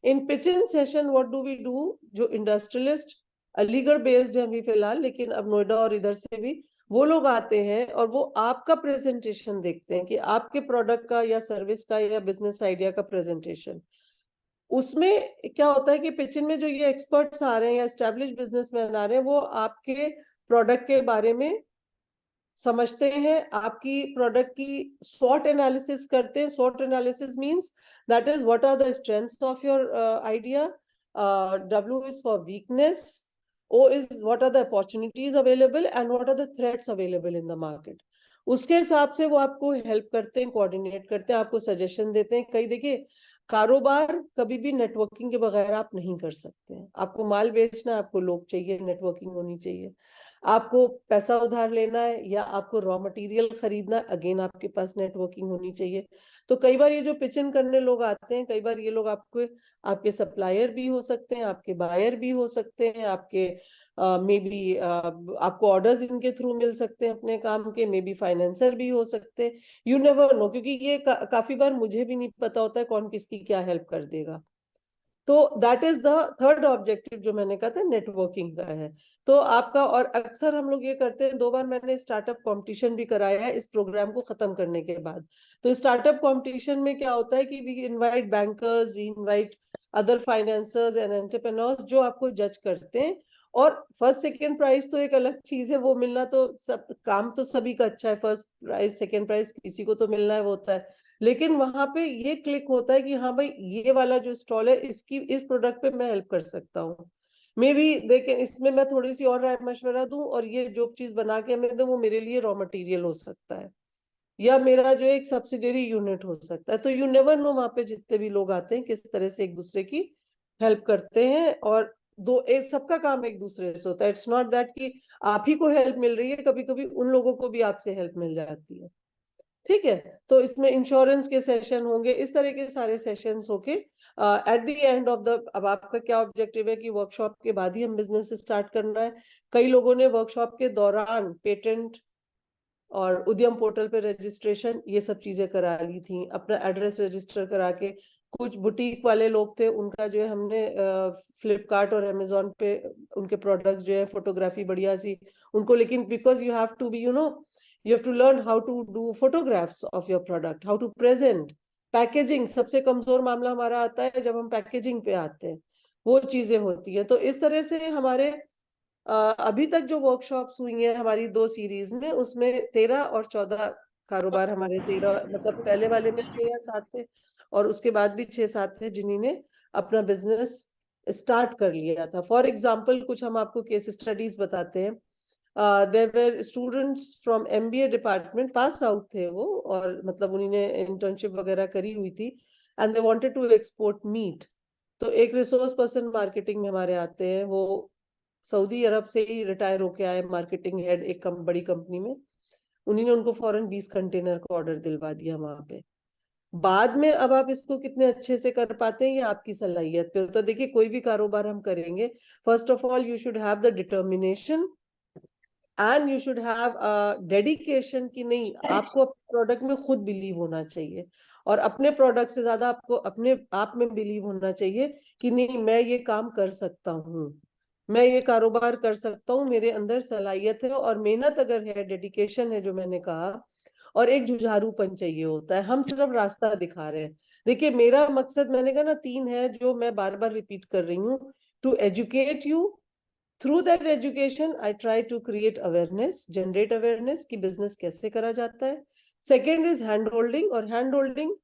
In pitch in session what do we do, जो इंडस्ट्रियलिस्ट अलीगढ़ बेस्ड है अभी फिलहाल, लेकिन अब नोएडा और इधर से भी वो लोग आते हैं और वो आपका प्रेजेंटेशन देखते हैं कि आपके प्रोडक्ट का या सर्विस का या बिजनेस आइडिया का प्रेजेंटेशन। उसमें क्या होता है कि पिच इन में जो ये एक्सपर्ट्स आ रहे हैं या एस्टैब्लिश बिजनेसमैन आ रहे हैं, वो आपके प्रोडक्ट के बारे में समझते हैं, आपकी प्रोडक्ट की स्वॉट एनालिसिस करते हैं। स्वॉट analysis means that is what are the strengths of your idea, W is for weakness, O is what are the opportunities available and what are the threats available in the market। उसके हिसाब से वो आपको help करते हैं, coordinate करते हैं, आपको सजेशन देते हैं। कई देखिए कारोबार कभी भी नेटवर्किंग के बगैर आप नहीं कर सकते हैं। आपको माल बेचना है, आपको लोग चाहिए, नेटवर्किंग होनी चाहिए। आपको पैसा उधार लेना है या आपको रॉ मटेरियल खरीदना है, अगेन आपके पास नेटवर्किंग होनी चाहिए। तो कई बार ये जो पिच इन करने लोग आते हैं, कई बार ये लोग आपके सप्लायर भी हो सकते हैं, आपके बायर भी हो सकते हैं, आपके मे बी आपको ऑर्डर्स इनके थ्रू मिल सकते हैं अपने काम के, मे बी फाइनेंसर भी हो सकते हैं, यू नेवर नो, क्योंकि ये काफी बार मुझे भी नहीं पता होता है कौन किसकी क्या हेल्प कर देगा। तो that is the third objective जो मैंने कहा था नेटवर्किंग का है। तो आपका, और अक्सर हम लोग ये करते हैं, 2 बार मैंने स्टार्टअप कंपटीशन भी कराया है इस प्रोग्राम को खत्म करने के बाद। तो स्टार्टअप कंपटीशन में क्या होता है कि we invite bankers, we invite other financers and entrepreneurs जो आपको जज करते हैं। और फर्स्ट सेकेंड प्राइज तो एक अलग चीज है, वो मिलना तो सब, काम तो सभी का अच्छा है, फर्स्ट प्राइज सेकेंड प्राइज किसी को तो मिलना है, वो होता है। लेकिन वहां पे ये क्लिक होता है कि हाँ भाई ये वाला जो स्टॉल है, इसकी इस प्रोडक्ट पे मैं हेल्प कर सकता हूँ, मे बी देखें इसमें मैं थोड़ी सी और राय मशवरा दूं, और ये जो चीज बना के हमें दे वो मेरे लिए रॉ मटेरियल हो सकता है, या मेरा जो एक सब्सिडियरी यूनिट हो सकता है। तो यू नेवर नो वहां पे जितने भी लोग आते हैं किस तरह से एक दूसरे की हेल्प करते हैं, और सबका काम एक दूसरे से होता है। इट्स नॉट दैट कि आप ही को हेल्प मिल रही है, कभी कभी उन लोगों को भी आपसे हेल्प मिल जाती है। ठीक है, तो इसमें इंश्योरेंस के सेशन होंगे, इस तरह के सारे सेशंस होके at the end of the, अब आपका क्या ऑब्जेक्टिव है कि वर्कशॉप के बाद ही हम बिजनेस स्टार्ट करना है। कई लोगों ने वर्कशॉप के दौरान पेटेंट और उद्यम पोर्टल पे रजिस्ट्रेशन ये सब चीजें करा ली थी, अपना एड्रेस रजिस्टर करा के। कुछ बुटीक वाले लोग थे, उनका जो है हमने फ्लिपकार्ट और अमेजोन पे उनके प्रोडक्ट्स जो है फोटोग्राफी बढ़िया सी उनको, लेकिन because you have to be you have to learn how to do photographs of your product, how to present, packaging. सबसे कमजोर मामला हमारा आता है जब हम पैकेजिंग पे आते हैं, वो चीजें होती है। तो इस तरह से हमारे अभी तक जो वर्कशॉप्स हुई हैं हमारी 2 सीरीज में, उसमें 13 और 14 कारोबार हमारे 13, मतलब पहले वाले में 6 या 7 थे और उसके बाद भी 6-7 थे जिन्होंने अपना बिजनेस स्टार्ट कर लिया था। फॉर एग्जाम्पल कुछ हम आपको केस स्टडीज बताते हैं। There were students from MBA department, pass out थे वो, और मतलब उन्होंने इंटर्नशिप वगैरह करी हुई थी, and they wanted to export meat. तो एक रिसोर्स पर्सन मार्केटिंग में हमारे आते हैं, वो सऊदी अरब से ही रिटायर होके आए, मार्केटिंग हेड एक बड़ी कंपनी में। उन्होंने उनको फौरन 20 कंटेनर का ऑर्डर दिलवा दिया वहां पे। बाद में अब आप इसको कितने अच्छे से कर पाते हैं ये आपकी सलाहियत पे। तो देखिए कोई भी कारोबार हम करेंगे, first of all you should have the determination and you should have dedication कि नहीं, आपको प्रोडक्ट में खुद बिलीव होना चाहिए, और अपने प्रोडक्ट से ज्यादा आपको अपने आप में बिलीव होना चाहिए कि नहीं, मैं ये काम कर सकता हूँ, मैं ये कारोबार कर सकता हूँ, मेरे अंदर सलाहियत है। और मेहनत अगर है, डेडिकेशन है जो मैंने कहा, और एक जुझारूपन चाहिए होता है। हम सिर्फ रास्ता दिखा रहे हैं। देखिए मेरा मकसद, मैंने कहा ना, 3 है जो मैं बार बार रिपीट कर रही हूँ। To educate you, through that education I try to create awareness, generate awareness कि बिजनेस कैसे करा जाता है। सेकेंड इज हैंड होल्डिंग, और हैंड होल्डिंग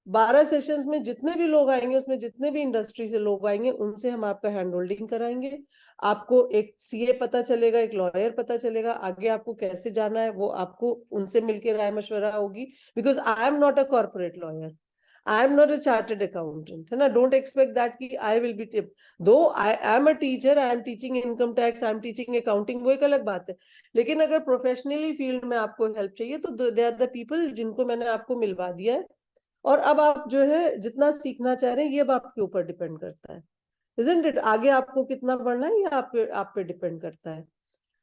12 सेशंस में जितने भी लोग आएंगे, उसमें जितने भी इंडस्ट्री से लोग आएंगे, उनसे हम आपका हैंड होल्डिंग कराएंगे। आपको एक CA पता चलेगा, एक लॉयर पता चलेगा, आगे आपको कैसे जाना है वो आपको उनसे मिलकर राय मशवरा होगी। Because I am not a corporate lawyer, I am not a chartered accountant, है ना। डोंट एक्सपेक्ट दैट कि आई विल बी टिप, दो I am a teacher, I am teaching income tax, I am teaching accounting, वो एक अलग बात है। लेकिन अगर प्रोफेशनली फील्ड में आपको हेल्प चाहिए तो दे आर द पीपल जिनको मैंने आपको मिलवा दिया है। और अब आप जो है जितना सीखना चाह रहे हैं ये अब आपके ऊपर डिपेंड करता है, isn't it? आगे आपको कितना बढ़ना है ये आप पे डिपेंड करता है।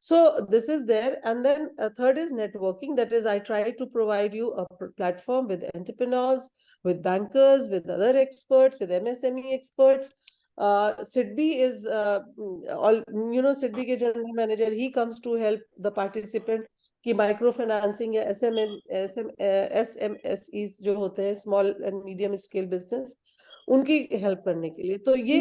So this is there, and then third is networking. That is, I try to provide you a platform with entrepreneurs, with bankers, with other experts, with MSME experts. Sidbi is all, you know, Sidbi ke general manager, he comes to help the participant कि micro financing या SMSEs जो होते हैं, small and medium scale business, उनकी help करने के लिए। तो ये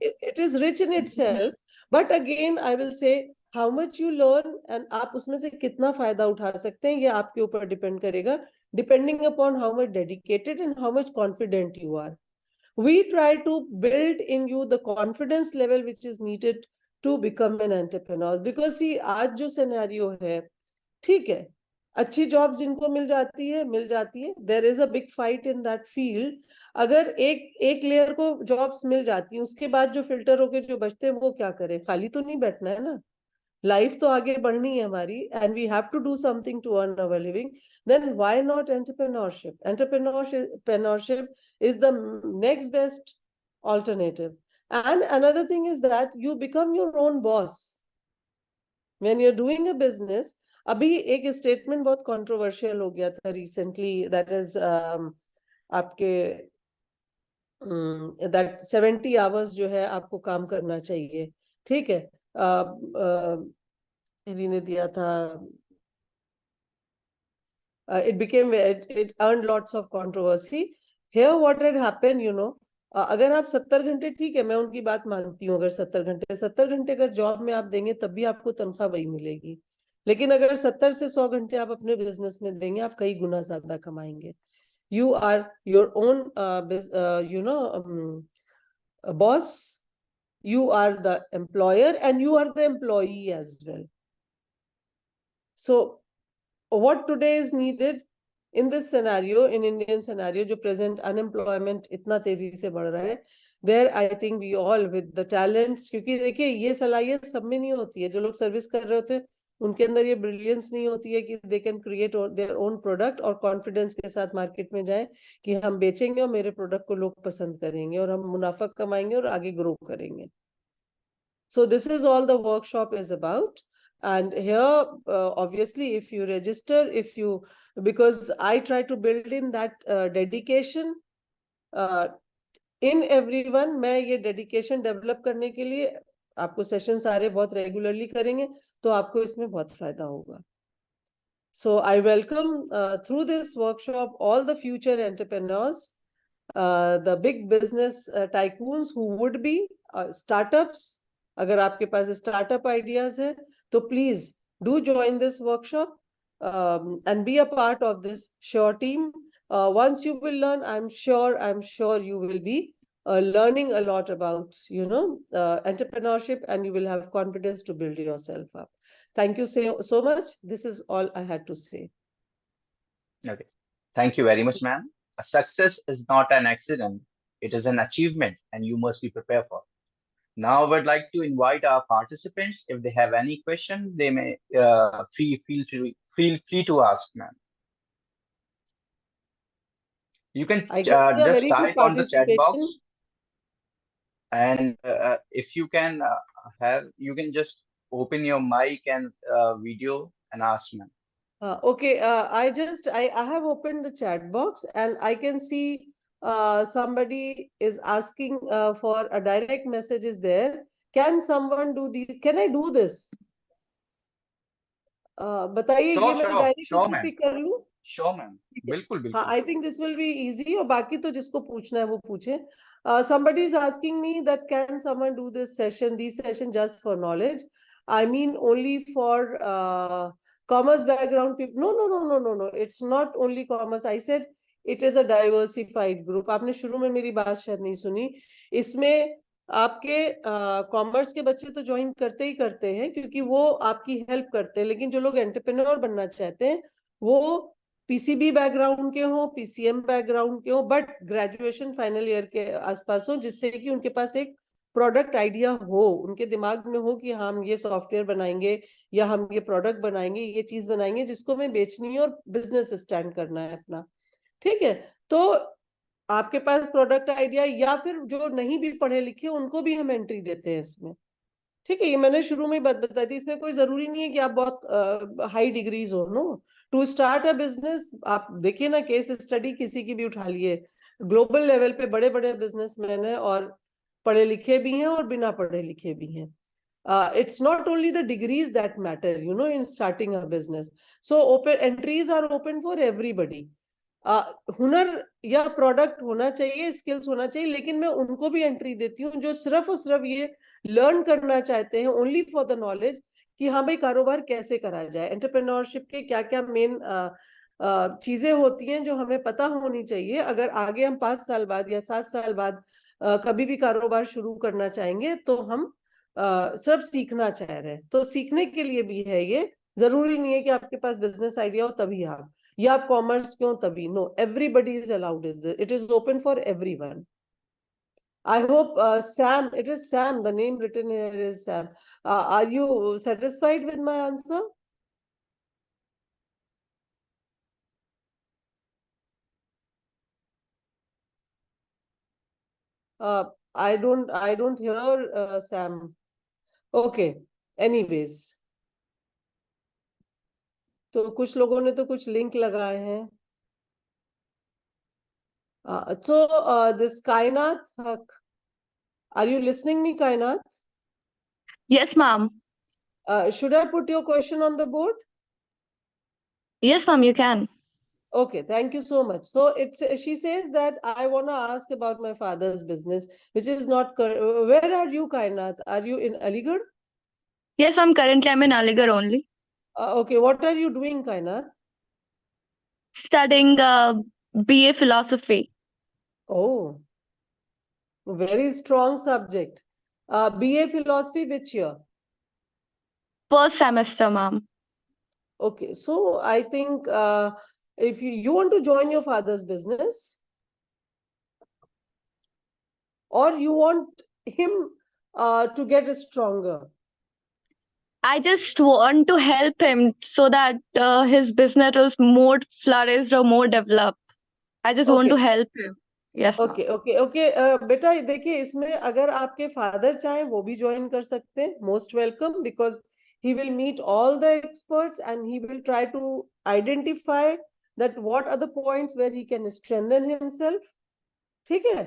it is rich in itself, but again I will say how much you learn and आप उसमें से कितना फायदा उठा सकते हैं ये आपके ऊपर डिपेंड करेगा, depending upon how much dedicated and how much confident you are. We try to build in you the confidence level which is needed to become an entrepreneur. Because see, आज जो सिनेरियो है, ठीक है, अच्छी job जिनको मिल जाती है, there is a big fight in that field. अगर एक लेयर को जॉब्स मिल जाती है, उसके बाद जो फिल्टर होके जो बचते हैं वो क्या करें? खाली तो नहीं बैठना है ना, लाइफ तो आगे बढ़नी है हमारी, and we have to do something to earn our living. Then why not entrepreneurship? Entrepreneurship is the next best alternative. And another thing is that you become your own boss when you're doing a business. अभी एक statement बहुत controversial हो गया था recently, that is आपके that 70 hours जो है आपको काम करना चाहिए, ठीक है। इन्हीं ने दिया था, it earned lots of controversy. Here what had happened, you know, अगर आप 70 घंटे, ठीक है, मैं उनकी बात मानती हूँ, अगर 70 घंटे अगर जॉब में आप देंगे तब भी आपको तनख्वाह वही मिलेगी। लेकिन अगर 70 से 100 घंटे आप अपने बिजनेस में देंगे, आप कई गुना ज्यादा कमाएंगे। You are your own you know boss, you are the employer and you are the employee as well. So what today is needed in this scenario, in Indian scenario, जो present unemployment इतना तेजी से बढ़ रहा है, there I think we all with the talents, क्योंकि देखिए ये सलाहियत सब में नहीं होती है। जो लोग सर्विस कर रहे होते हैं उनके अंदर ये ब्रिलियंस नहीं होती है कि they can create their own product और कॉन्फिडेंस के साथ मार्केट में जाएं कि हम बेचेंगे और मेरे प्रोडक्ट को लोग पसंद करेंगे और हम मुनाफा कमाएंगे और आगे ग्रो करेंगे। So this is all the workshop is about. And here, obviously, if you register, because I try to build in that dedication in everyone, मैं ये dedication develop करने के लिए आपको session सारे बहुत regularly करेंगे, तो आपको इसमें बहुत फायदा होगा। So I welcome through this workshop all the future entrepreneurs, the big business tycoons who would be startups, अगर आपके पास स्टार्टअप आइडियाज है तो please do join this workshop and be a part of this sure team. Once you will learn, I'm sure you will be learning a lot about entrepreneurship, and you will have confidence to build yourself up. Thank you so much. This is all I had to say. Okay. Thank you very much, ma'am. A success is not an accident. It is an achievement, and you must be prepared for it. Now, I would like to invite our participants. If they have any question, they may feel free to ask, ma'am. You can I can see a just very good type on the chat box, participation. and if you can you can just open your mic and video and ask, ma'am. Okay, I have opened the chat box and I can see somebody is asking for a direct message is there. Can someone do these? Can I do this? बताइए ये मैं direct Sure, इससे ma'am. Pick कर लूं? Sure, ma'am. ठीक है। बिल्कुल हाँ, बिल्कुल. I think this will be easy और बाकी तो जिसको पूछना है वो पूछे. Somebody is asking me that can someone do this session, just for knowledge? I mean only for commerce background people. No. It's not only commerce. I said it is a diversified group. आपने शुरू में मेरी बात शायद नहीं सुनी. इसमें आपके कॉमर्स के बच्चे तो ज्वाइन करते ही करते हैं क्योंकि वो आपकी हेल्प करते हैं, लेकिन जो लोग एंटरप्रेन्योर बनना चाहते हैं वो पीसीबी बैकग्राउंड के हो, पीसीएम बैकग्राउंड के हो, बट ग्रेजुएशन फाइनल ईयर के आसपास हो, जिससे कि उनके पास एक प्रोडक्ट आइडिया हो, उनके दिमाग में हो कि हम ये सॉफ्टवेयर बनाएंगे या हम ये प्रोडक्ट बनाएंगे, ये चीज बनाएंगे जिसको हमें बेचनी है और बिजनेस स्टैंड करना है अपना. ठीक है, तो आपके पास प्रोडक्ट आइडिया या फिर जो नहीं भी पढ़े लिखे उनको भी हम एंट्री देते हैं इसमें. ठीक है, ये मैंने शुरू में ही बात बताई थी. इसमें कोई जरूरी नहीं है कि आप बहुत हाई डिग्रीज हो. No, to start a business आप देखिए ना, केस स्टडी किसी की भी उठा लिए, ग्लोबल लेवल पे बड़े बड़े बिजनेसमैन हैं और पढ़े लिखे भी हैं और बिना पढ़े लिखे भी हैं. It's not only the degrees that matter, in starting a business. So entries are open for everybody. हुनर या प्रोडक्ट होना चाहिए, स्किल्स होना चाहिए, लेकिन मैं उनको भी एंट्री देती हूँ जो सिर्फ और सिर्फ ये लर्न करना चाहते हैं, ओनली फॉर द नॉलेज कि हाँ भाई कारोबार कैसे करा जाए, एंटरप्रेन्योरशिप के क्या क्या मेन चीजें होती हैं जो हमें पता होनी चाहिए अगर आगे हम 5 साल बाद या 7 साल बाद कभी भी कारोबार शुरू करना चाहेंगे तो हम सिर्फ सीखना चाह रहे हैं. तो सीखने के लिए भी है ये, जरूरी नहीं है कि आपके पास बिजनेस आइडिया हो तभी आप, या आप कॉमर्स क्यों तभी. No, everybody is allowed. It is open for everyone. I hope Sam, it is Sam, the name written here is Sam. Are you satisfied with my answer? I don't hear Sam. Okay, anyways. तो कुछ लोगों ने तो कुछ link लगाए हैं. So this Kainath, are you listening me, Kainath? Yes, ma'am. Should I put your question on the board? Yes, ma'am, you can. Okay, thank you so much. So she says that I want to ask about my father's business, which is not. Where are you, Kainath? Are you in Aligarh? Yes, ma'am. Currently, I'm in Aligarh only. Okay, what are you doing, Kainath? Studying BA Philosophy. Oh, very strong subject. BA Philosophy, which year? First semester, ma'am. Okay, so I think if you want to join your father's business, or you want him to get stronger? I just want to help him so that his business is more flourished or more developed. I just want to help him. Yes, ma'am. Okay. बेटा देखिए, इसमें अगर आपके father चाहें वो भी join कर सकते हैं. Most welcome, because he will meet all the experts and he will try to identify that what are the points where he can strengthen himself. ठीक है,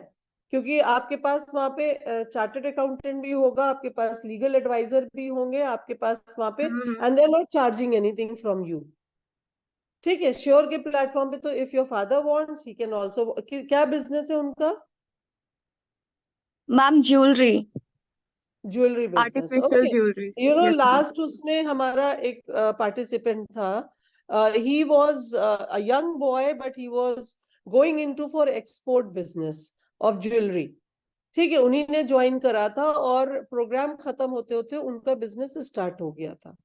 क्योंकि आपके पास वहाँ पे चार्टर्ड अकाउंटेंट भी होगा, आपके पास लीगल एडवाइजर भी होंगे आपके पास वहाँ पे, and they are not charging anything from you. ठीक है, श्योर के प्लेटफॉर्म पे तो if your father wants he can also. क्या बिजनेस है उनका? Ma'am, jewelry. Jewellery business. Artificial okay. jewelry. You know Yes, ma'am. Last उसमें हमारा एक पार्टिसिपेंट था. He was a young boy but he was going into for export business of jewellery. ठीक है, उन्हीं ने ज्वाइन करा था और प्रोग्राम खत्म होते होते उनका बिजनेस स्टार्ट हो गया था.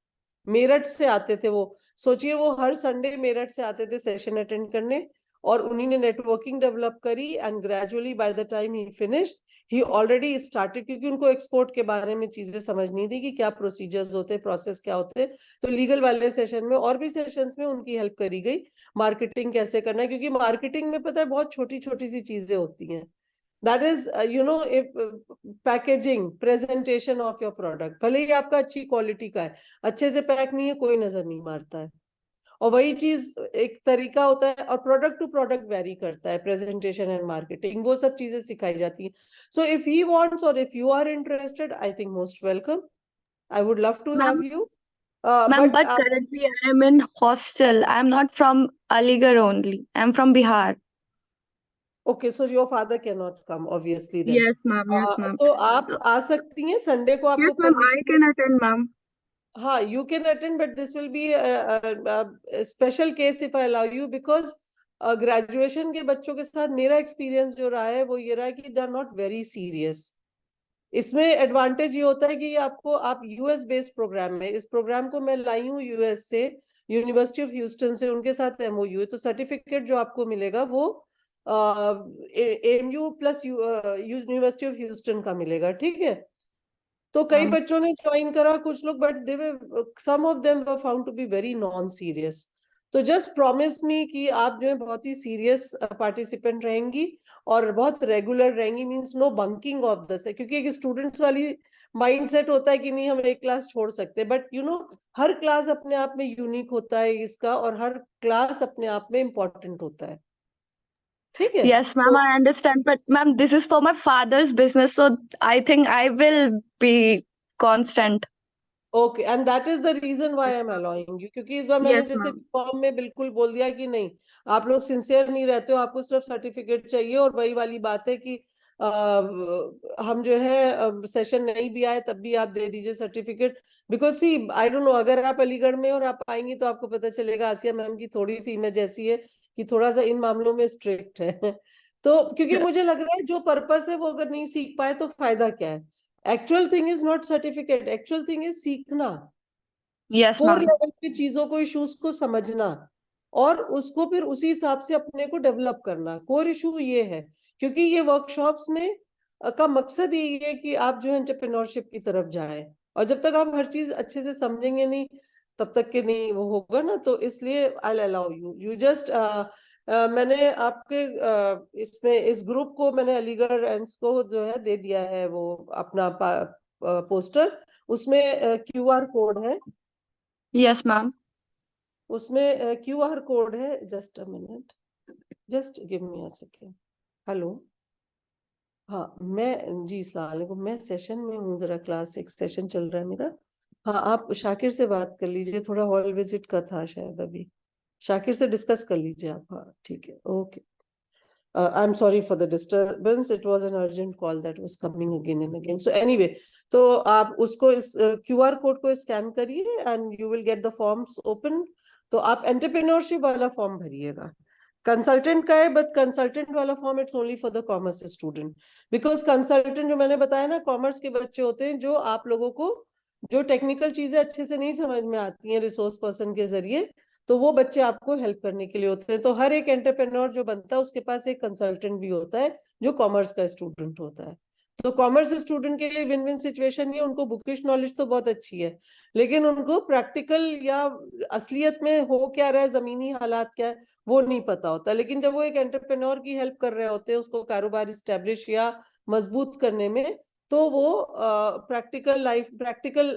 मेरठ से आते थे वो. सोचिए वो हर संडे मेरठ से आते थे सेशन अटेंड करने, और उन्हीं ने नेटवर्किंग डेवलप करी and gradually by the time he finished he already started, क्योंकि उनको एक्सपोर्ट के बारे में चीजें समझ नहीं थी कि क्या प्रोसीजर्स होते, प्रोसेस क्या होते. तो लीगल वाले सेशन में और भी सेशंस में उनकी हेल्प करी गई. मार्केटिंग कैसे करना है, क्योंकि मार्केटिंग में पता है बहुत छोटी छोटी सी चीजें होती हैं. That is, if packaging, presentation of your product, भले ही आपका अच्छी क्वालिटी का है, अच्छे से पैक नहीं है, कोई नजर नहीं मारता है. और वही चीज एक तरीका होता है, और प्रोडक्ट टू प्रोडक्ट वेरी करता है प्रेजेंटेशन एंड मार्केटिंग, वो सब चीजें सिखाई जाती हैं. सो इफ ही वांट्स और if you are interested, I think most welcome. I would love to have Ma'am, you. ma'am, but but currently I am in hostel. I am not from Aligarh only. I am from Bihar. Okay, so your father can not come obviously then. Yes, ma'am. Yes, ma'am. तो आप आ सकती हैं Sunday को, Yes, आपको ma'am. I permission. can attend, ma'am. हाँ, you can attend, but this will be a special case if I allow you, because graduation के बच्चों के साथ मेरा एक्सपीरियंस जो रहा है वो ये रहा है कि they are not very serious. इसमें एडवांटेज ये होता है कि आपको, आप यूएस बेस्ड प्रोग्राम है. इस प्रोग्राम को मैं लाई हूँ यूएस से, यूनिवर्सिटी ऑफ ह्यूस्टन से, उनके साथ एमओयू है. तो सर्टिफिकेट जो आपको मिलेगा वो MU plus university of Houston का मिलेगा. ठीक है. तो कई हाँ. बच्चों ने ज्वाइन करा, कुछ लोग, but they were, some of them were found to be very non serious. तो जस्ट प्रॉमिस मी कि आप जो है बहुत ही सीरियस पार्टिसिपेंट रहेंगी और बहुत रेगुलर रहेंगी. Means no bunking of this है, क्योंकि एक स्टूडेंट्स वाली माइंडसेट होता है कि नहीं हम एक क्लास छोड़ सकते, बट हर क्लास अपने आप में यूनिक होता है इसका, और हर क्लास अपने आप में इम्पोर्टेंट होता है. ठीक है. Yes, ma'am, I understand. But ma'am, this is for my father's business, so I think I will be constant. Okay, and that is the reason why I am allowing you, क्योंकि इस बार मैंने Yes, जैसे ma'am. Form में बिल्कुल बोल दिया कि नहीं, आप लोग सिंसियर नहीं रहते हो, आपको सिर्फ सर्टिफिकेट चाहिए. और वही वाली बात है कि हम जो है सेशन नहीं भी आए तब भी आप दे दीजिए certificate. Because see I don't know, अगर आप अलीगढ़ में और आप आएंगी तो आपको पता चलेगा आसिया मैम की थोड़ी सी इमेज ऐसी है कि थोड़ा सा इन मामलों में स्ट्रिक्ट है. तो क्योंकि मुझे लग रहा है जो पर्पस है वो अगर नहीं सीख पाए तो फायदा क्या है. Actual thing is not certificate, actual thing is सीखना, Yes, कोर ma'am. लेवल की चीजों को, इश्यूज को समझना, और उसको फिर उसी हिसाब से अपने को डेवलप करना. कोर इशू ये है, क्योंकि ये वर्कशॉप्स में का मकसद ये है कि आप जो है एंटरप्रेन्योरशिप की तरफ जाएं. और जब तक आप हर चीज अच्छे से समझेंगे नहीं तब तक के नहीं वो होगा ना. तो इसलिए आई अलाउ यू, यू जस्ट मैंने आपके इसमें इस ग्रुप को मैंने अलीगढ़ रेंट्स को जो है दे दिया है वो अपना पोस्टर. उसमें क्यूआर कोड है. Yes, ma'am. उसमें क्यूआर कोड है. Just a minute, just give me a second. Hello. हाँ, मैं जी अस्सलाम वालेकुम, मैं सेशन में हूँ जरा, क्लास एक सेशन चल रहा है मेरा. हाँ, आप शाकिर से बात कर लीजिए, थोड़ा हॉल विजिट का था शायद अभी. शाकिर से डिस्कस कर लीजिए आप. हाँ ठीक है, okay. I'm sorry for the disturbance. It was an urgent call that was coming again and again. So anyway, तो आप उसको इस QR कोड को स्कैन करिए and you will get the forms open. तो आप एंटरप्रेन्योरशिप वाला फॉर्म भरिएगा. कंसल्टेंट का है, बट कंसल्टेंट वाला form it's only for the commerce student. Because consultant जो मैंने बताया ना, कॉमर्स के बच्चे होते हैं जो आप लोगों को जो टेक्निकल चीजें अच्छे से नहीं समझ में आती हैं रिसोर्स पर्सन के जरिए, तो वो बच्चे आपको हेल्प करने के लिए होते हैं. तो हर एक एंटरप्रेन्योर जो बनता है उसके पास एक कंसल्टेंट भी होता है जो कॉमर्स का स्टूडेंट होता है. तो कॉमर्स स्टूडेंट के लिए विन विन सिचुएशन ये, उनको बुकिश नॉलेज तो बहुत अच्छी है, लेकिन उनको प्रैक्टिकल या असलियत में हो क्या रहा है, जमीनी हालात क्या है, वो नहीं पता होता. लेकिन जब वो एक एंटरप्रेन्योर की हेल्प कर रहे होते हैं उसको कारोबार इस्टेब्लिश या मजबूत करने में, तो वो प्रैक्टिकल लाइफ, प्रैक्टिकल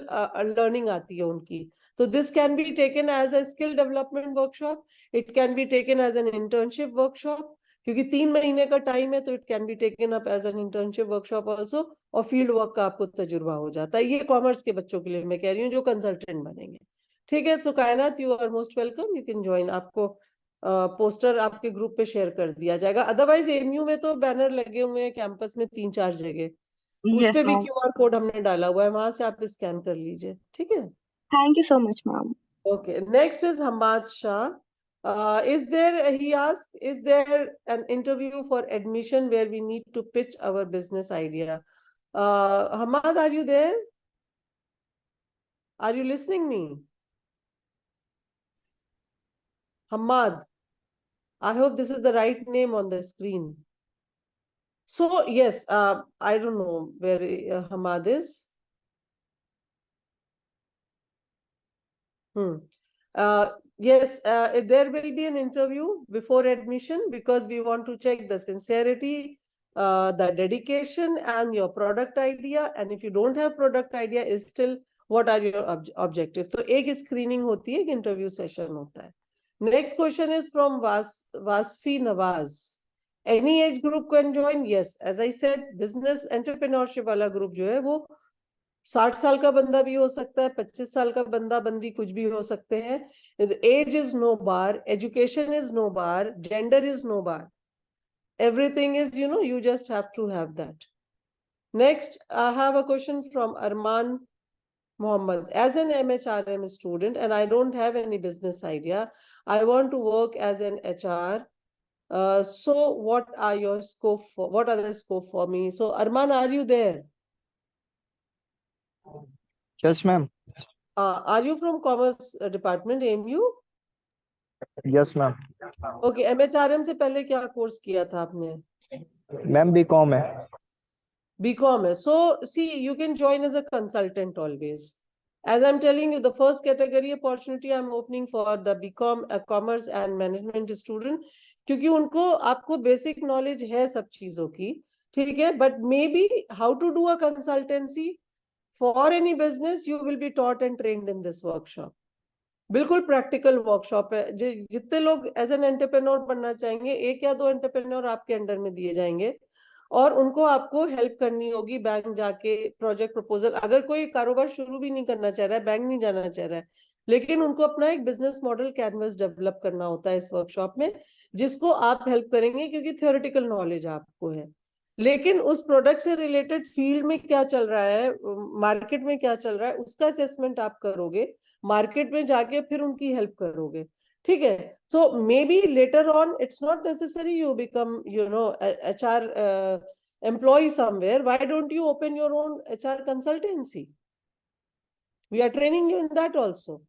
लर्निंग आती है उनकी. So this can be taken as a skill development workshop. It can be taken as an internship workshop. क्योंकि 3 महीने का टाइम है, तो it can be taken up as an internship workshop also. और field work का आपको तजुर्बा हो जाता है. ये कॉमर्स के बच्चों के लिए मैं कह रही हूँ जो कंसल्टेंट बनेंगे. ठीक है. तो Kainat, you are most welcome, you can join. आपको पोस्टर आपके ग्रुप पे शेयर कर दिया जाएगा. अदरवाइज एमयू में तो बैनर लगे हुए हैं कैंपस में 3-4 जगह. उस Yes, पे भी ma'am. QR कोड हमने डाला हुआ है, वहां से आप स्कैन कर लीजिए, ठीक है? Thank you so much, ma'am. Okay, next is Hamad Shah. He asked, is there an interview for admission where we need to pitch our business idea? Hamad, are you there? Are you listening me? Hamad, I hope this is the right name on the screen. So yes, I don't know where Hamad is. Yes, there will be an interview before admission because we want to check the sincerity, the dedication, and your product idea. And if you don't have product idea, is still what are your objective? So, एक screening होती है, एक interview session होता है. Next question is from Vasfi Nawaz. Any age group can join? Yes, as I said, business entrepreneurship वाला group जो है वो 60 साल का बंदा भी हो सकता है, 25 साल का बंदा बंदी कुछ भी हो सकते हैं. Age is no bar, education is no bar, gender is no bar. Everything is, you just have to have that. Next, I have a question from Arman Mohammed. As an MHRM student and I don't have any business idea, I want to work as an HR. So what are your scope for? What are the scope for me? So Arman, are you there? Yes, ma'am. Are you from Commerce Department, AMU? Yes, ma'am. Okay, MHRM से पहले क्या course किया था आपने? Ma'am BCom है. BCom है. So see, you can join as a consultant always. As I'm telling you, the first category opportunity I'm opening for the BCom, Commerce and Management student, क्योंकि उनको आपको basic knowledge है सब चीजों की, ठीक है? But maybe how to do a consultancy for any business, you will be taught and trained in this workshop. बिल्कुल प्रैक्टिकल वर्कशॉप है. जितने लोग एज एन एंटरप्रेन्योर बनना चाहेंगे, एक या दो एंटरप्रेन्योर आपके अंडर में दिए जाएंगे और उनको आपको हेल्प करनी होगी. बैंक जाके प्रोजेक्ट प्रपोजल, अगर कोई कारोबार शुरू भी नहीं करना चाह रहा है, बैंक नहीं जाना चाह रहा है, लेकिन उनको अपना एक बिजनेस मॉडल कैनवस डेवलप करना होता है इस वर्कशॉप में, जिसको आप हेल्प करेंगे क्योंकि थियोरेटिकल नॉलेज आपको है. लेकिन उस प्रोडक्ट से रिलेटेड फील्ड में क्या चल रहा है, मार्केट में क्या चल रहा है, उसका असेसमेंट आप करोगे, मार्केट में जाके फिर उनकी हेल्प करोगे, ठीक है? So maybe later on it's not necessary you become HR employ somewhere. Why don't you open your own HR consultancy? We are training you in that also.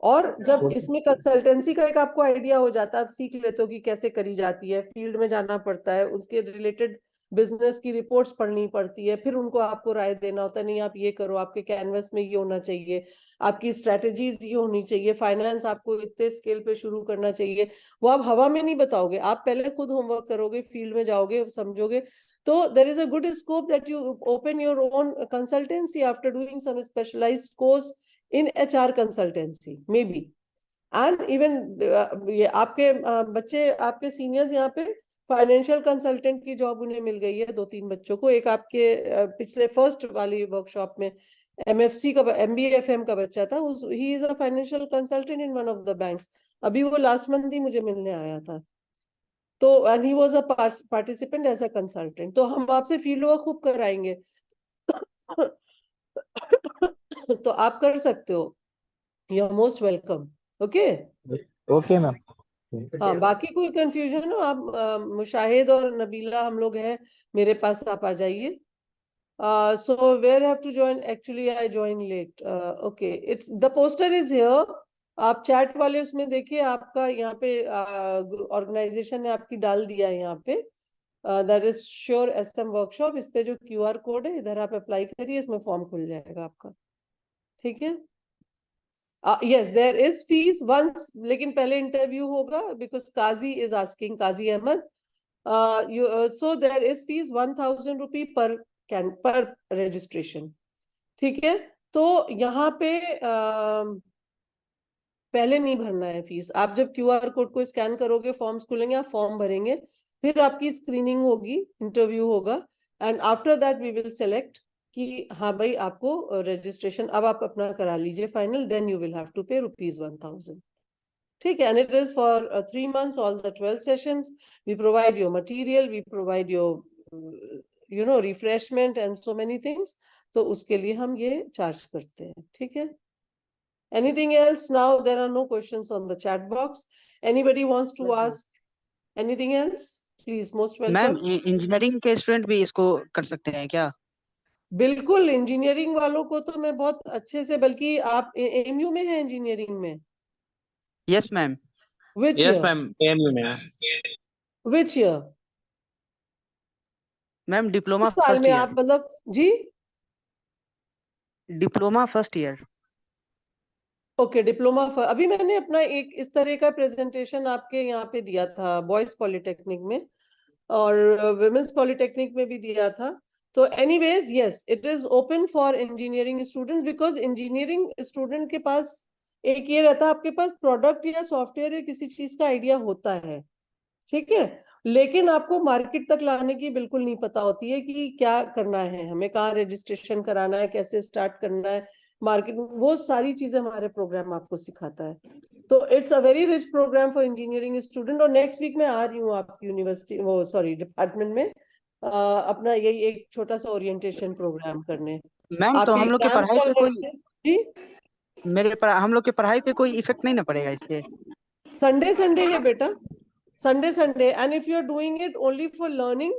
और जब इसमें कंसल्टेंसी का एक आपको आइडिया हो जाता है, आप सीख लेते हो कि कैसे करी जाती है, फील्ड में जाना पड़ता है, उसके रिलेटेड बिजनेस की रिपोर्ट्स पढ़नी पड़ती है, फिर उनको आपको राय देना होता है, नहीं आप ये करो, आपके कैनवस में ये होना चाहिए, आपकी स्ट्रेटेजीज ये होनी चाहिए, फाइनेंस आपको इतने स्केल पे शुरू करना चाहिए. वो आप हवा में नहीं बताओगे, आप पहले खुद होमवर्क करोगे, फील्ड में जाओगे, समझोगे. तो there is a good scope that you open your own consultancy after doing some specialised course in HR consultancy maybe. And even ये आपके बच्चे, आपके सीनियर्स यहाँ पे फाइनेंशियल कंसल्टेंट की जॉब उन्हें मिल गई है, 2-3 बच्चों को. एक आपके पिछले फर्स्ट वाली वर्कशॉप में MFC का MBFM का बच्चा था, he is a financial consultant in one of the banks. अभी वो लास्ट मंथ ही मुझे मिलने आया था. तो and he was a participant as a consultant. तो हम आपसे फील्ड वर्क खूब कराएंगे. तो आप कर सकते हो. You are most welcome. Okay okay ma'am. हाँ, बाकी कोई कंफ्यूजन हो, आप मुशाहिद और नबीला हम लोग हैं, मेरे पास आप आ जाइए. So where have to join? Actually I join late. Okay, it's the poster is here. आप चैट वाले उसमें देखिए, आपका यहाँ पे ऑर्गेनाइजेशन ने आपकी डाल दिया है यहाँ पे. That is sure SM workshop. इस पे जो QR कोड है, इधर आप अप्लाई करिए, इसमें फॉर्म खुल जाएगा आपका, ठीक है? Yes, there is fees once, लेकिन पहले इंटरव्यू होगा because Qazi is asking, Qazi Ahmed. So there is fees 1,000 rupee per registration. ठीक है? तो यहाँ पे पहले नहीं भरना है फीस. आप जब QR कोड को स्कैन करोगे, फॉर्म्स खुलेंगे, आप फॉर्म भरेंगे, फिर आपकी स्क्रीनिंग होगी, इंटरव्यू होगा, and after that we will select कि हाँ भाई आपको रजिस्ट्रेशन अब आप अपना करा लीजिए final. Then you will have to pay ₹1,000. ठीक है? And it is for 3 months, all the 12 sessions. We provide your material, we provide your refreshment and so many things, तो उसके लिए हम ये चार्ज करते हैं, ठीक है। Anything else? Now there are no questions on the chat box. Anybody wants to ask anything else? Please, most ma'am welcome. Engineering के स्टूडेंट भी इसको कर सकते हैं क्या? बिल्कुल, इंजीनियरिंग वालों को तो मैं बहुत अच्छे से, बल्कि आप एमयू में है इंजीनियरिंग में? Yes ma'am. Which yes year? Ma'am, AMU में है। Which year? मैम डिप्लोमा किस साल फर्स्ट में ईयर। आप, मतलब जी? Diploma first year. Okay, diploma. अभी मैंने अपना एक इस तरह का प्रेजेंटेशन आपके यहाँ पे दिया था बॉयज पॉलिटेक्निक में, और विमेंस पॉलिटेक्निक में भी दिया था। तो anyways, yes, it is open for engineering students, because engineering student के पास एक ये रहता है, आपके पास प्रोडक्ट या सॉफ्टवेयर या किसी चीज का आइडिया होता है, ठीक है, लेकिन आपको मार्केट तक लाने की बिल्कुल नहीं पता होती है कि क्या करना है, हमें कहाँ रजिस्ट्रेशन कराना है, कैसे स्टार्ट करना है मार्केट, वो सारी चीजें हमारे प्रोग्राम आपको सिखाता है। तो it's a very rich programme for engineering student. और नेक्स्ट वीक मैं आ रही हूँ आपकी यूनिवर्सिटी, वो सॉरी डिपार्टमेंट में, अपना यही एक छोटा सा ओरिएंटेशन प्रोग्राम करने। मैम तो आपके हम लोग के एग्जाम्स पढ़ाई चल पे रहे कोई थे जी? हम लोग के पढ़ाई पे कोई इफेक्ट नहीं ना पड़ेगा इसके? संडे संडे है बेटा, Sunday Sunday, and if you are doing it only for learning.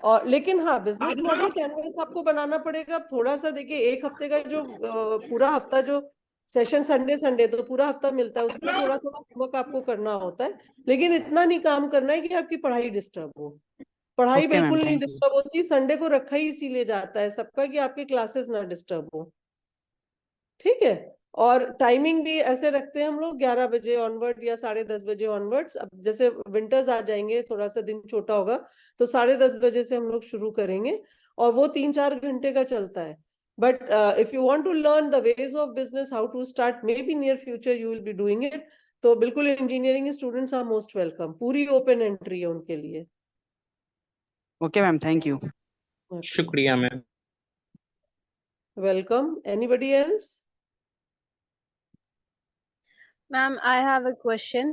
और लेकिन हाँ, बिजनेस मॉडल कैनवस आपको बनाना पड़ेगा थोड़ा सा। देखिए, एक हफ्ते का जो पूरा हफ्ता जो सेशन संडे संडे तो पूरा हफ्ता मिलता है, उसमें थोड़ा थोड़ा होमवर्क आपको करना होता है, लेकिन इतना नहीं काम करना है कि आपकी पढ़ाई डिस्टर्ब हो। पढ़ाई ओके मैम, बिल्कुल नहीं थैंक यू। डिस्टर्ब होती, संडे को रखा ही इसीलिए जाता है सबका कि आपकी क्लासेस ना डिस्टर्ब हो, ठीक है। और टाइमिंग भी ऐसे रखते हैं हम लोग 11 बजे ऑनवर्ड या 10:30 बजे ऑनवर्ड्स। अब जैसे विंटर्स आ जाएंगे, थोड़ा सा दिन छोटा होगा, तो 10:30 बजे से हम लोग शुरू करेंगे, और वो 3-4 घंटे का चलता है। But if you want to learn the ways of business, how to start, maybe near future you will be doing it, तो बिल्कुल engineering students are most welcome, पूरी ओपन एंट्री है उनके लिए। Okay ma'am, thank you. शुक्रिया ma'am. Welcome. Anybody else? Ma'am, I have a question.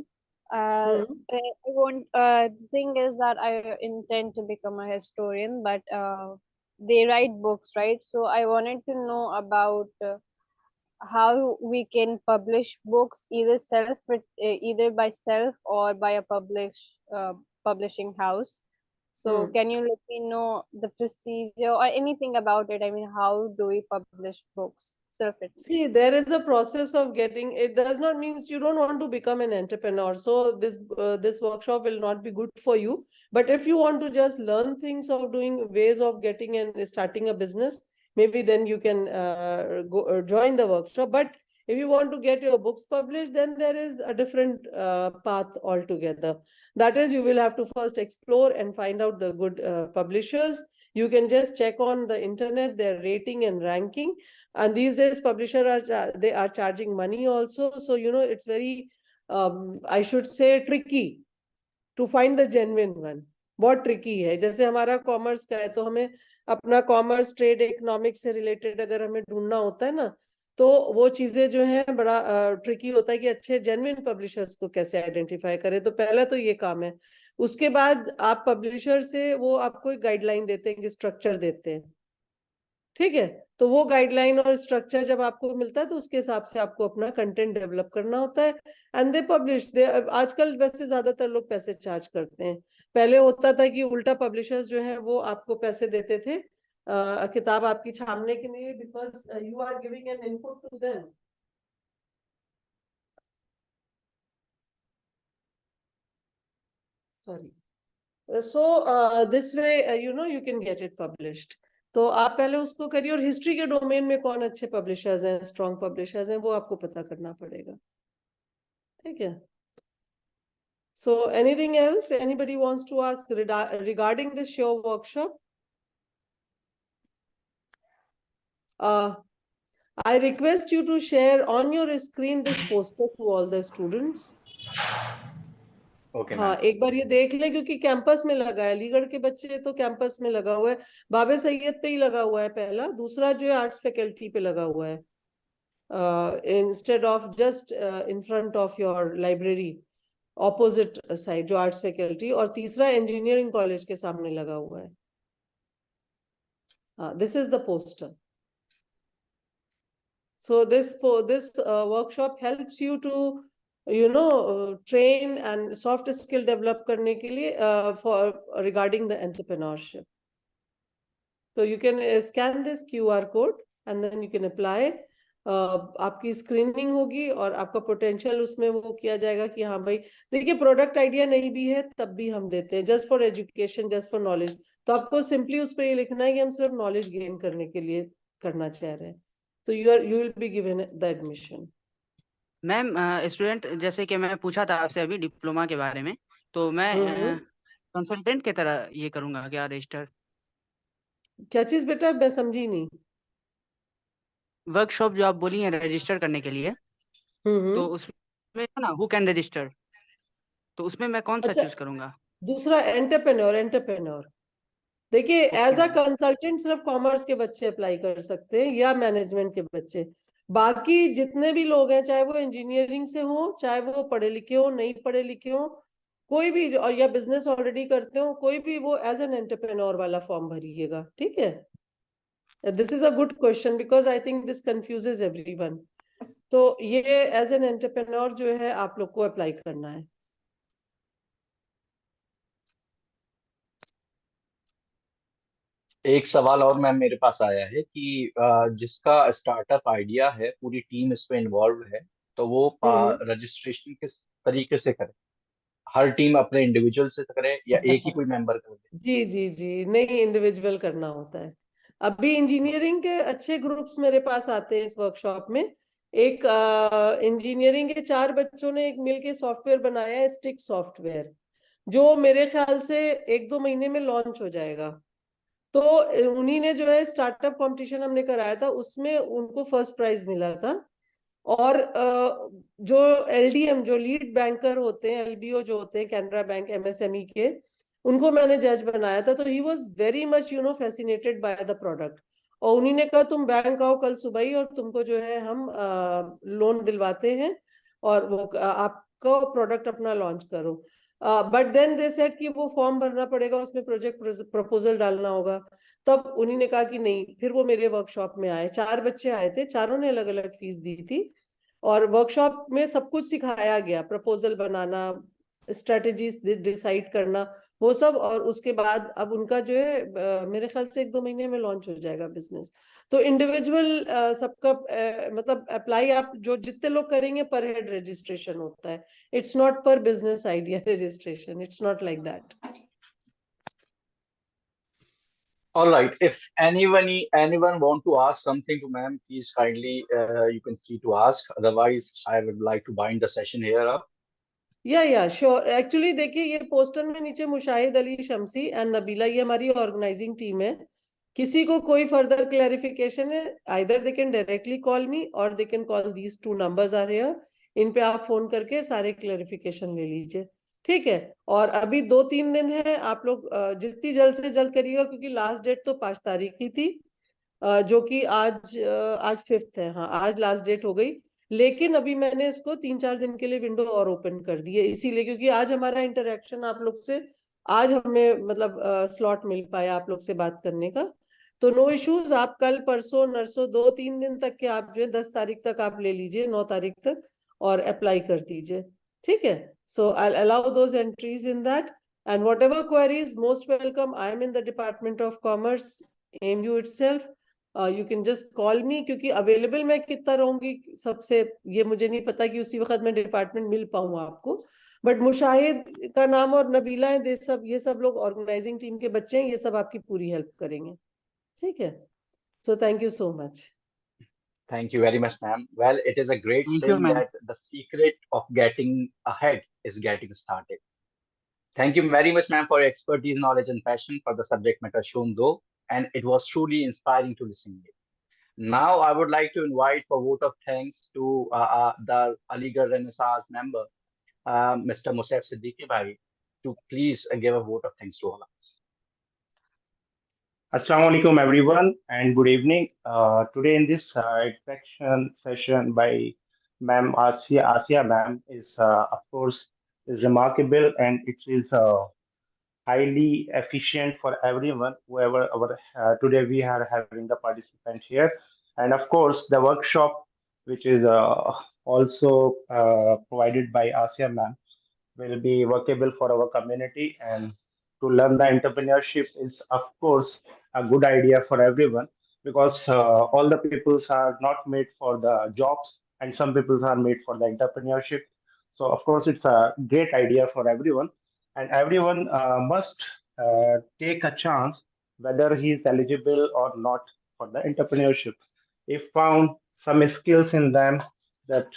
I want, the thing is that I intend to become a historian, but they write books, right? So I wanted to know about how we can publish books, either by self or by a publishing house. So can you let me know the procedure or anything about it? I mean, how do we publish books? See, there is a process of getting. It does not mean you don't want to become an entrepreneur. So this workshop will not be good for you. But if you want to just learn things of doing ways of getting and starting a business, maybe then you can go join the workshop. But if you want to get your books published, then there is a different path altogether. That is, you will have to first explore and find out the good publishers. You can just check on the internet their rating and ranking. And these days publishers are charging money also, so it's very I should say tricky to find the genuine one. बहुत tricky है। जैसे हमारा commerce का है, तो हमें अपना commerce trade economics से रिलेटेड अगर हमें ढूंढना होता है ना, तो वो चीजें जो है बड़ा ट्रिकी होता है कि अच्छे जेन्युइन पब्लिशर्स को कैसे आइडेंटिफाई करें। तो पहला तो ये काम है। उसके बाद आप पब्लिशर से वो आपको एक गाइडलाइन देते हैं, कि स्ट्रक्चर देते हैं, ठीक है। तो वो गाइडलाइन और स्ट्रक्चर जब आपको मिलता है, तो उसके हिसाब से आपको अपना कंटेंट डेवलप करना होता है, एंड दे पब्लिश। आजकल वैसे ज्यादातर लोग पैसे चार्ज करते हैं। पहले होता था कि उल्टा, पब्लिशर्स जो है वो आपको पैसे देते थे किताब आपकी छापने के लिए, because you are giving an input to them. Sorry. So this way you can get it published. तो आप पहले उसको करिए, और हिस्ट्री के डोमेन में कौन अच्छे पब्लिशर्स हैं, स्ट्रॉन्ग पब्लिशर्स हैं, वो आपको पता करना पड़ेगा, ठीक है। So anything else anybody wants to ask regarding this show workshop? I request you to share on your screen this poster to all the students. Okay हाँ, मैम। एक बार ये देख ले, क्योंकि कैंपस में लगा है, अलीगढ़ के बच्चे तो कैंपस में लगा हुआ है, बाबे सैयद पे ही लगा हुआ है पहला, दूसरा जो है आर्ट्स फैकल्टी पे लगा हुआ है, instead of just in front of your library, opposite side जो आर्ट्स फैकल्टी, और तीसरा इंजीनियरिंग कॉलेज के सामने लगा हुआ है। This is the poster. So this workshop helps you to, train and soft skill develop करने के लिए for regarding the entrepreneurship. So you can scan this QR code and then you can apply. आपकी screening होगी और आपका potential उसमें वो किया जाएगा कि हाँ भाई देखिए प्रोडक्ट आइडिया नहीं भी है तब भी हम देते हैं just for education, just for knowledge. तो आपको सिंपली उस पर ये लिखना है कि हम सिर्फ नॉलेज गेन करने के लिए करना चाह रहे हैं. तो you will be given the admission. Ma'am student जैसे कि मैं पूछा था आपसे अभी डिप्लोमा के बारे में, तो मैं कंसल्टेंट की तरह ये करूंगा क्या रजिस्टर? क्या चीज बेटा, मैं समझी नहीं. वर्कशॉप जो आप बोली हैं रजिस्टर करने के लिए, तो उसमें ना हु कैन रजिस्टर, तो उसमें मैं कौन सा अच्छा, चूज करूंगा? दूसरा एंटरप्रेन्योर. देखिए एज अ कंसल्टेंट सिर्फ कॉमर्स के बच्चे अप्लाई कर सकते हैं या मैनेजमेंट के बच्चे. बाकी जितने भी लोग हैं चाहे वो इंजीनियरिंग से हो, चाहे वो पढ़े लिखे हो, नहीं पढ़े लिखे हो, कोई भी और या बिजनेस ऑलरेडी करते हो, कोई भी वो एज एन एंटरप्रेन्योर वाला फॉर्म भरिएगा. ठीक है. This is a good question because I think this confuses everyone. तो ये एज एन एंटरप्रेन्योर जो है आप लोग को अप्लाई करना है. एक सवाल और मैम मेरे पास आया है कि जिसका स्टार्टअप आइडिया है पूरी टीम इसमें इन्वॉल्व है तो वो रजिस्ट्रेशन किस तरीके से करे? हर टीम अपने इंडिविजुअल से करे या एक ही कोई मेंबर कर दे? जी जी जी, नहीं इंडिविजुअल करना होता है. अभी इंजीनियरिंग के अच्छे ग्रुप्स मेरे पास आते हैं इस वर्कशॉप में. एक इंजीनियरिंग के 4 बच्चों ने एक मिलके सॉफ्टवेयर बनाया है, स्टिक सॉफ्टवेयर, जो मेरे ख्याल से 1-2 महीने में लॉन्च हो जाएगा. तो उन्हीं ने जो है स्टार्टअप कंपटीशन हमने कराया था, उसमें उनको फर्स्ट प्राइज मिला था. और जो एलडीएम जो लीड बैंकर होते हैं, एलबीओ जो होते हैं कैनरा बैंक एमएसएमई के, उनको मैंने जज बनाया था. तो he was very much fascinated by the product. और उन्हीं ने कहा तुम बैंक आओ कल सुबह ही और तुमको जो है हम लोन दिलवाते हैं और वो आपको प्रोडक्ट अपना लॉन्च करो. बट देन दे सेड कि वो फॉर्म भरना पड़ेगा, उसमें प्रोजेक्ट प्रपोजल डालना होगा. तब उन्हीं ने कहा कि नहीं. फिर वो मेरे वर्कशॉप में आए, 4 बच्चे आए थे, चारों ने अलग अलग फीस दी थी. और वर्कशॉप में सब कुछ सिखाया गया, प्रपोजल बनाना, स्ट्रेटेजीज डिसाइड करना, वो सब. और उसके बाद अब उनका जो है मेरे ख्याल से 1-2 महीने में लॉन्च हो जाएगा बिजनेस. तो इंडिविजुअल सबका मतलब अप्लाई आप जो जितने लोग करेंगे पर हेड रजिस्ट्रेशन होता है. इट्स नॉट पर business idea registration, it's not like that. All right. If anyone want to ask something to ma'am, please kindly you can free to ask. Otherwise, I would like to bind the session here up. Yeah sure. Actually देखिए ये poster में नीचे Mushahid Ali Shamsi and Nabeela, ये हमारी organizing team है. किसी को कोई फर्दर क्लैरिफिकेशन है, either they can directly call me or they can call these 2 numbers are here. इन पे आप फोन करके सारे क्लैरिफिकेशन ले लीजिए. ठीक है. और अभी 2-3 दिन है, आप लोग जितनी जल्द से जल्द करिएगा क्योंकि लास्ट डेट तो 5 तारीख ही थी, जो कि आज 5th है. हाँ, आज लास्ट डेट हो गई. लेकिन अभी मैंने इसको 3-4 दिन के लिए विंडो और ओपन कर दी है, इसीलिए क्योंकि आज हमारा इंटरेक्शन आप लोग से, आज हमें मतलब स्लॉट मिल पाया आप लोग से बात करने का. तो नो इश्यूज. आप कल परसों नरसों 2-3 दिन तक के आप जो है 10 तारीख तक आप ले लीजिए, 9 तारीख तक, और अप्लाई कर दीजिए. ठीक है. So I allow those entries in that and whatever queries most welcome. I am in the department of commerce, AMU itself. You can just call me, क्योंकि अवेलेबल मैं कितना रहूंगी सबसे ये मुझे नहीं पता कि उसी वक्त मैं डिपार्टमेंट मिल पाऊँ आपको. बट मुशाहिद का नाम और नबीला है, ये सब लोग ऑर्गेनाइजिंग टीम के बच्चे हैं, ये सब आपकी पूरी हेल्प करेंगे. ठीक है. So thank you so much. Thank you very much, ma'am. Well, it is a great saying that the secret of getting ahead is getting started. Thank you very much, ma'am, for your expertise, knowledge, and passion for the subject matter shown, though, and it was truly inspiring to listen to. Now, I would like to invite for vote of thanks to the Aligarh Renaissance member, Mr. Musaf Siddiqui Bhai, to please give a vote of thanks to all of us. Assalamu alaikum everyone and good evening. Today in this interaction session by Ma'am Asia ma'am is of course is remarkable, and it is highly efficient for everyone, whoever today we are having the participant here. And of course, the workshop, which is also provided by Asia ma'am, will be workable for our community. And to learn the entrepreneurship is, of course, a good idea for everyone, because all the peoples are not made for the jobs, and some peoples are made for the entrepreneurship. So, of course, it's a great idea for everyone, and everyone must take a chance whether he is eligible or not for the entrepreneurship. If found some skills in them that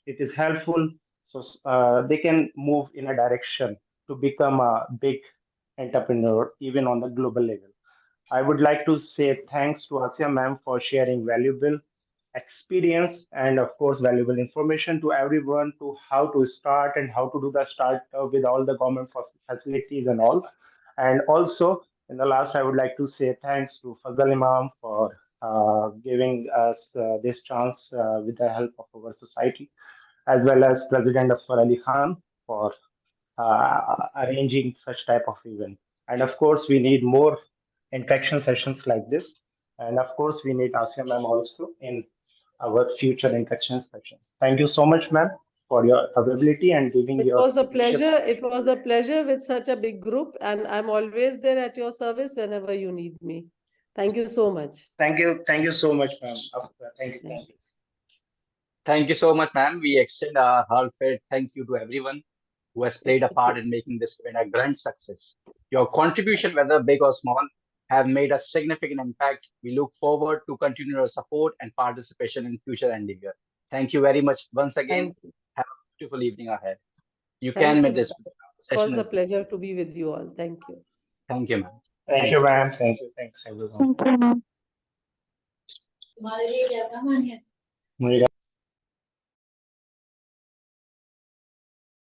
it is helpful, so they can move in a direction to become a big entrepreneur, even on the global level. I would like to say thanks to Asia ma'am for sharing valuable experience and, of course, valuable information to everyone to how to start and how to do the start with all the government facilities and all. And also, in the last, I would like to say thanks to Fazal Imam for giving us this chance with the help of our society, as well as President Asfar Ali Khan for arranging such type of event. And of course, we need more interaction sessions like this. And of course, we need Asia ma'am also in our future interaction sessions. Thank you so much, ma'am, for your availability and giving It your was a precious- pleasure. It was a pleasure with such a big group, and I'm always there at your service whenever you need me. Thank you so much. Thank you so much, ma'am. Thank you. Thank you so much, ma'am. We extend our heartfelt thank you to everyone who has played a part in making this event a grand success. Your contribution, whether big or small, have made a significant impact. We look forward to continue your support and participation in future endeavor. Thank you very much once again. Have a beautiful evening ahead. You can make this It session. was a pleasure to be with you all. Thank you. Thank you, ma'am. Thank you, ma'am. Thank you. Thanks, everyone. Thank you, ma'am.